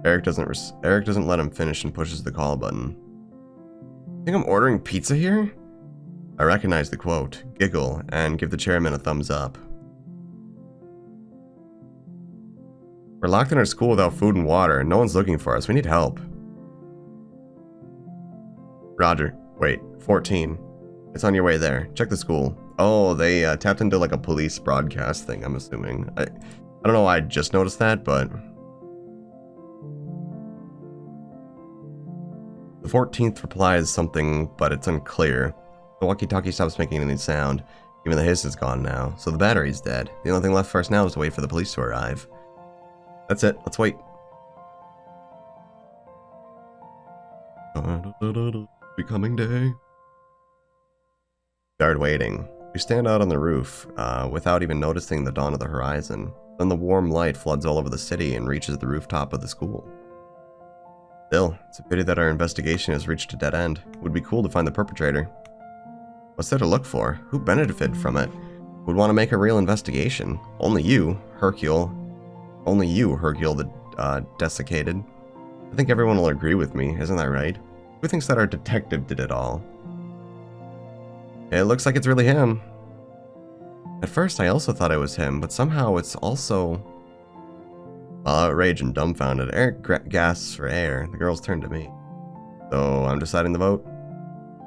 Eric doesn't let him finish and pushes the call button. Think I'm ordering pizza here? I recognize the quote, giggle, and give the chairman a thumbs up. We're locked in our school without food and water, and no one's looking for us. We need help. Roger. Wait, 14. It's on your way there. Check the school. Oh, they tapped into like a police broadcast thing, I'm assuming. I don't know why I just noticed that, but... The 14th replies something, but it's unclear. The walkie-talkie stops making any sound. Even the hiss is gone now, so the battery's dead. The only thing left for us now is to wait for the police to arrive. That's it. Let's wait. Becoming day. Start waiting. We stand out on the roof, without even noticing the dawn of the horizon. Then the warm light floods all over the city and reaches the rooftop of the school. Still, it's a pity that our investigation has reached a dead end. It would be cool to find the perpetrator. What's there to look for? Who benefited from it? Who would want to make a real investigation? Only you, Hercule. Only you, Hercule the desiccated. I think everyone will agree with me, isn't that right? Who thinks that our detective did it all? It looks like it's really him. At first I also thought it was him, but somehow it's also... outraged and dumbfounded, Eric gasps for air. The girls turn to me. So I'm deciding the vote.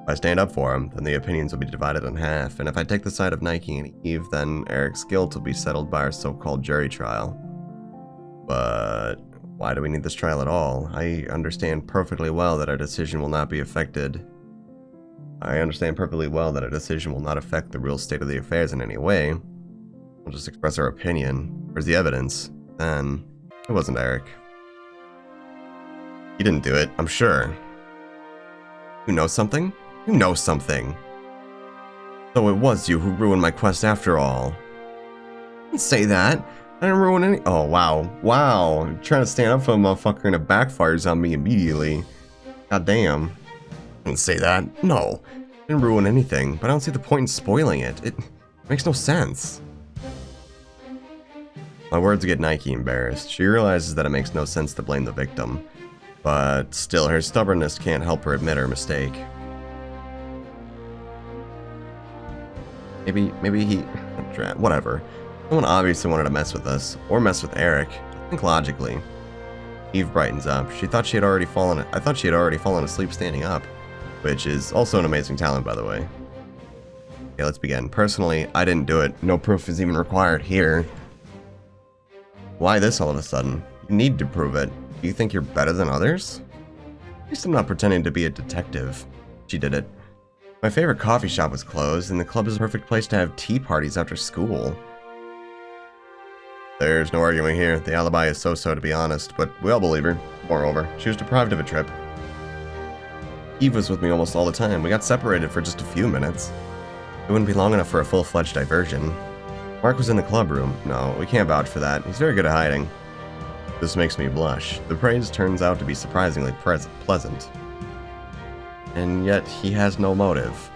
If I stand up for him, then the opinions will be divided in half, and if I take the side of Nike and Eve, then Eric's guilt will be settled by our so-called jury trial. But why do we need this trial at all? I understand perfectly well that our decision will not be affected. I understand perfectly well that our decision will not affect the real state of the affairs in any way. We'll just express our opinion. Where's the evidence? Then it wasn't Eric. He didn't do it, I'm sure. You know something? You know something. So it was you who ruined my quest after all. Don't say that. I didn't ruin any- Oh, wow. Wow. I'm trying to stand up for a motherfucker and it backfires on me immediately. God damn. Didn't say that. No. I didn't ruin anything, but I don't see the point in spoiling it. It makes no sense. My words get Nike embarrassed. She realizes that it makes no sense to blame the victim. But still, her stubbornness can't help her admit her mistake. Maybe he... whatever. Someone obviously wanted to mess with us, or mess with Eric. Think logically. Eve brightens up. I thought she had already fallen asleep standing up. Which is also an amazing talent, by the way. Okay, let's begin. Personally, I didn't do it. No proof is even required here. Why this all of a sudden? You need to prove it. Do you think you're better than others? At least I'm not pretending to be a detective. She did it. My favorite coffee shop was closed, and the club is a perfect place to have tea parties after school. There's no arguing here. The alibi is so-so, to be honest, but we all believe her. Moreover, she was deprived of a trip. Eve was with me almost all the time. We got separated for just a few minutes. It It wouldn't be long enough for a full-fledged diversion. Mark was in the club room. No, we can't vouch for that. He's very good at hiding. This makes me blush. The praise turns out to be surprisingly pleasant. And yet, he has no motive.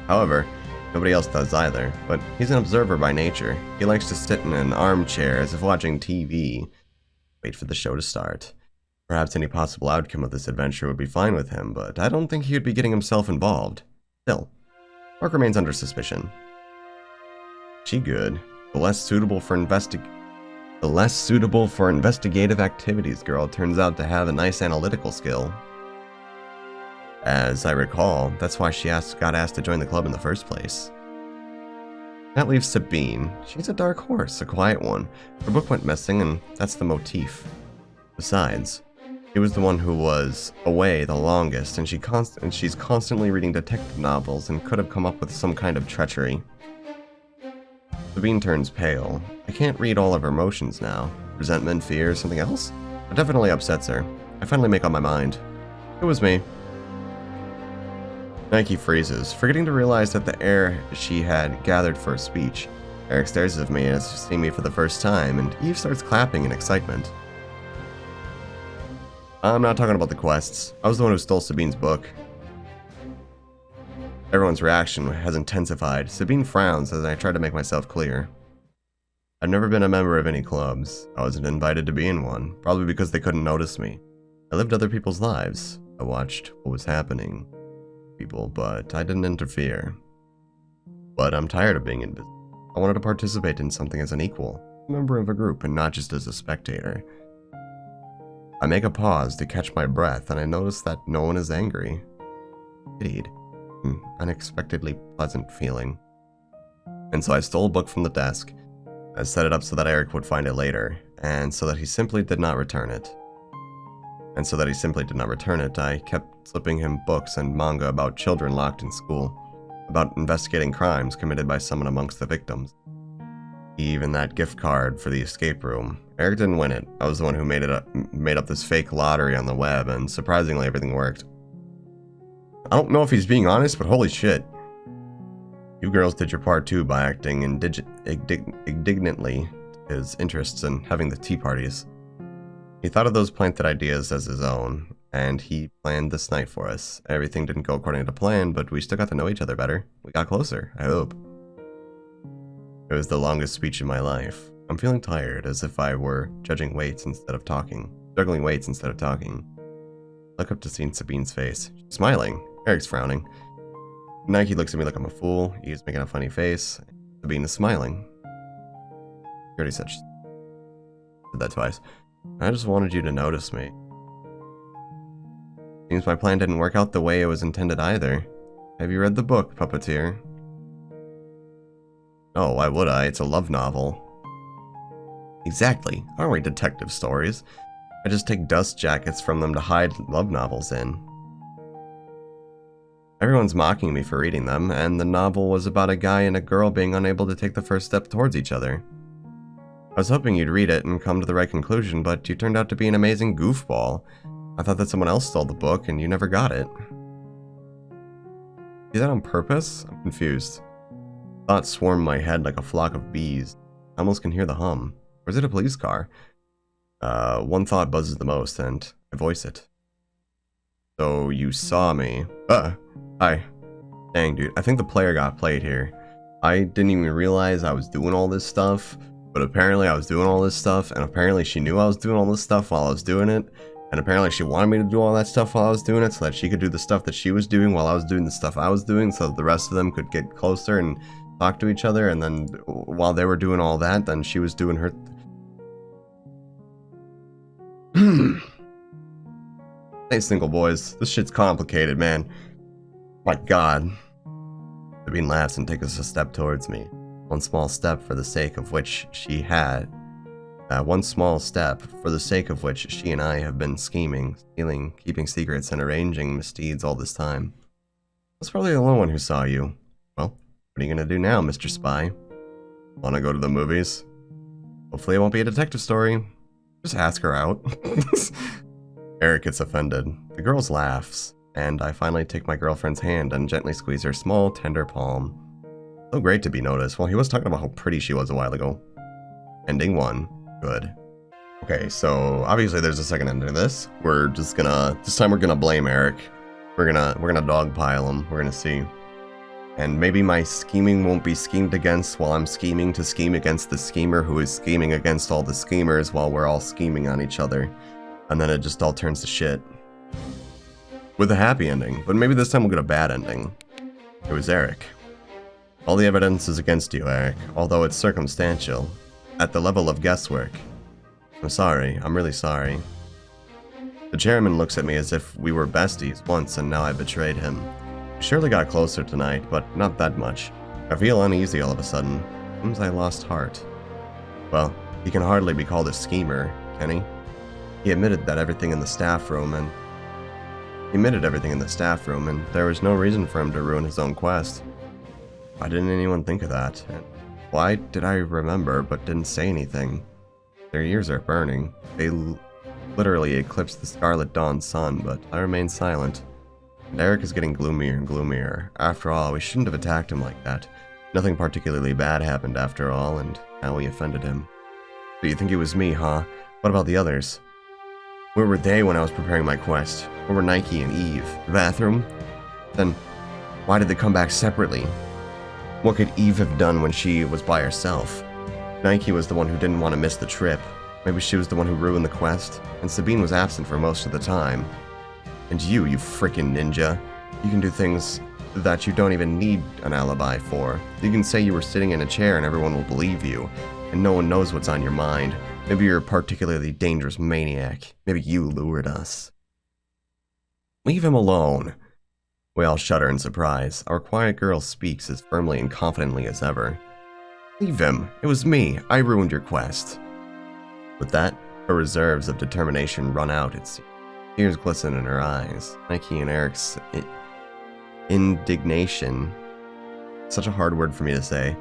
However, nobody else does either, but he's an observer by nature. He likes to sit in an armchair as if watching TV. Wait for the show to start. Perhaps any possible outcome of this adventure would be fine with him, but I don't think he would be getting himself involved. Still, Mark remains under suspicion. She good. The less suitable for investigative activities girl turns out to have a nice analytical skill. As I recall, that's why she got asked to join the club in the first place. That leaves Sabine. She's a dark horse, a quiet one. Her book went missing, and that's the motif. Besides, she was the one who was away the longest, and she's constantly reading detective novels and could have come up with some kind of treachery. Sabine turns pale. I can't read all of her emotions now. Resentment, fear, something else? It definitely upsets her. I finally make up my mind. It was me. Nike freezes, forgetting to realize that the air she had gathered for a speech. Eric stares at me as she sees me for the first time, and Eve starts clapping in excitement. I'm not talking about the quests. I was the one who stole Sabine's book. Everyone's reaction has intensified. Sabine frowns as I try to make myself clear. I've never been a member of any clubs. I wasn't invited to be in one, probably because they couldn't notice me. I lived other people's lives. I watched what was happening. People, but I didn't interfere. But I'm tired of being invisible. I wanted to participate in something as an equal, a member of a group, and not just as a spectator. I make a pause to catch my breath, and I notice that no one is angry. Pitied. An unexpectedly pleasant feeling. And so I stole a book from the desk. I set it up so that Eric would find it later, and so that he simply did not return it. I kept slipping him books and manga about children locked in school, about investigating crimes committed by someone amongst the victims. Even that gift card for the escape room. Eric didn't win it. I was the one who made up this fake lottery on the web, and surprisingly everything worked. I don't know if he's being honest, but holy shit. You girls did your part too by acting indignantly his interests in having the tea parties. He thought of those planted ideas as his own, and he planned this night for us. Everything didn't go according to plan, but we still got to know each other better. We got closer, I hope. It was the longest speech in my life. I'm feeling tired, as if I were juggling weights instead of talking. Look up to see Sabine's face. She's smiling. Eric's frowning. Nike looks at me like I'm a fool. He's making a funny face. Sabine is smiling. She already said that twice. I just wanted you to notice me. Seems my plan didn't work out the way it was intended either. Have you read the book, Puppeteer? Oh, why would I? It's a love novel. Exactly. I don't read detective stories. I just take dust jackets from them to hide love novels in. Everyone's mocking me for reading them, and the novel was about a guy and a girl being unable to take the first step towards each other. I was hoping you'd read it and come to the right conclusion, but you turned out to be an amazing goofball. I thought that someone else stole the book, and you never got it. Is that on purpose? I'm confused. Thoughts swarm my head like a flock of bees. I almost can hear the hum. Or is it a police car? One thought buzzes the most, and I voice it. So, you saw me. Hi. Dang, dude. I think the player got played here. I didn't even realize I was doing all this stuff, but apparently I was doing all this stuff, and apparently she knew I was doing all this stuff while I was doing it, and apparently she wanted me to do all that stuff while I was doing it so that she could do the stuff that she was doing while I was doing the stuff I was doing, so that the rest of them could get closer and talk to each other, and then while they were doing all that, then she was doing her... Hey, single boys. This shit's complicated, man. My god. Sabine laughs and takes a step towards me. One small step for the sake of which she and I have been scheming, stealing, keeping secrets, and arranging misdeeds all this time. I was probably the only one who saw you. Well, what are you gonna do now, Mr. Spy? Wanna go to the movies? Hopefully it won't be a detective story. Just ask her out. Eric gets offended. The girl laughs. and I finally take my girlfriend's hand and gently squeeze her small, tender palm. So great to be noticed. Well, he was talking about how pretty she was a while ago. Ending 1. Good. Okay, so obviously there's a second ending to this. We're just gonna, this time we're gonna blame Eric. We're gonna dogpile him. We're gonna see. And maybe my scheming won't be schemed against while I'm scheming to scheme against the schemer who is scheming against all the schemers while we're all scheming on each other. And then it just all turns to shit. With a happy ending, but maybe this time we'll get a bad ending. It was Eric. All the evidence is against you, Eric, although it's circumstantial, at the level of guesswork. I'm sorry, I'm really sorry. The chairman looks at me as if we were besties once and now I betrayed him. We surely got closer tonight, but not that much. I feel uneasy all of a sudden. Seems I lost heart. Well, he can hardly be called a schemer, can he? He admitted everything in the staff room and there was no reason for him to ruin his own quest. Why didn't anyone think of that? And why did I remember but didn't say anything? Their ears are burning. They literally eclipse the Scarlet Dawn sun, but I remain silent. And Eric is getting gloomier and gloomier. After all, we shouldn't have attacked him like that. Nothing particularly bad happened after all, and now we offended him. So you think it was me, huh? What about the others? Where were they when I was preparing my quest? Where were Nike and Eve? The bathroom? Then, why did they come back separately? What could Eve have done when she was by herself? Nike was the one who didn't want to miss the trip. Maybe she was the one who ruined the quest, and Sabine was absent for most of the time. And you frickin' ninja. You can do things that you don't even need an alibi for. You can say you were sitting in a chair and everyone will believe you, and no one knows what's on your mind. Maybe you're a particularly dangerous maniac. Maybe you lured us. Leave him alone. We all shudder in surprise. Our quiet girl speaks as firmly and confidently as ever. Leave him. It was me. I ruined your quest. With that, her reserves of determination run out, it seems. Tears glisten in her eyes. Nike and Eric's indignation, such a hard word for me to say,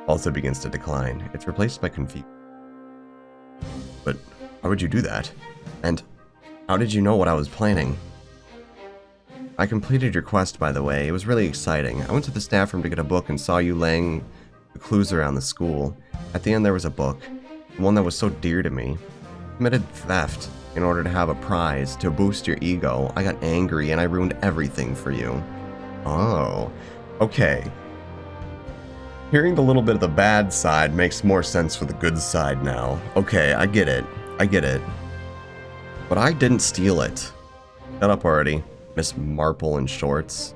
also begins to decline. It's replaced by confusion. But why would you do that? And how did you know what I was planning? I completed your quest, by the way. It was really exciting. I went to the staff room to get a book and saw you laying the clues around the school. At the end there was a book, the one that was so dear to me. I committed theft in order to have a prize, to boost your ego. I got angry and I ruined everything for you. Oh, okay. Hearing the little bit of the bad side makes more sense for the good side now. Okay, I get it. But I didn't steal it. Shut up already, Miss Marple in shorts.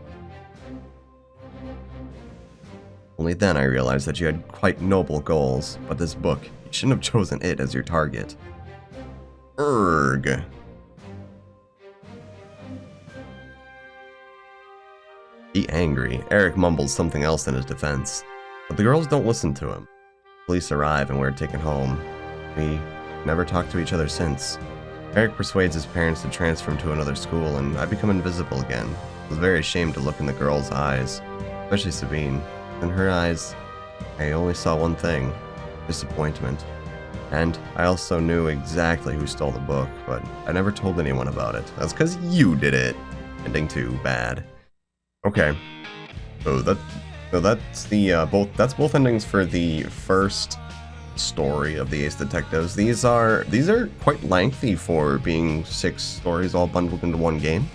Only then I realized that you had quite noble goals, but this book, you shouldn't have chosen it as your target. Erg. Be angry. Eric mumbles something else in his defense, but the girls don't listen to him. Police arrive and we're taken home. We never talked to each other since. Eric persuades his parents to transfer him to another school, and I become invisible again. I was very ashamed to look in the girl's eyes, especially Sabine. In her eyes, I only saw one thing: disappointment. And I also knew exactly who stole the book, but I never told anyone about it. That's because you did it. Ending 2, bad. Okay. So that's both endings for the first story of the Ace Detectives. These are quite lengthy for being 6 stories all bundled into one game.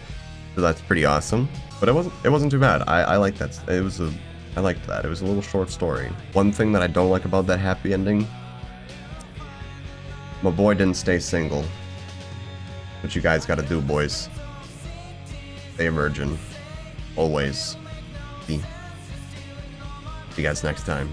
So that's pretty awesome. But it wasn't too bad. I liked that. I liked that. It was a little short story. One thing that I don't like about that happy ending: my boy didn't stay single. What you guys gotta do, boys. Stay a virgin. Always. See you guys next time.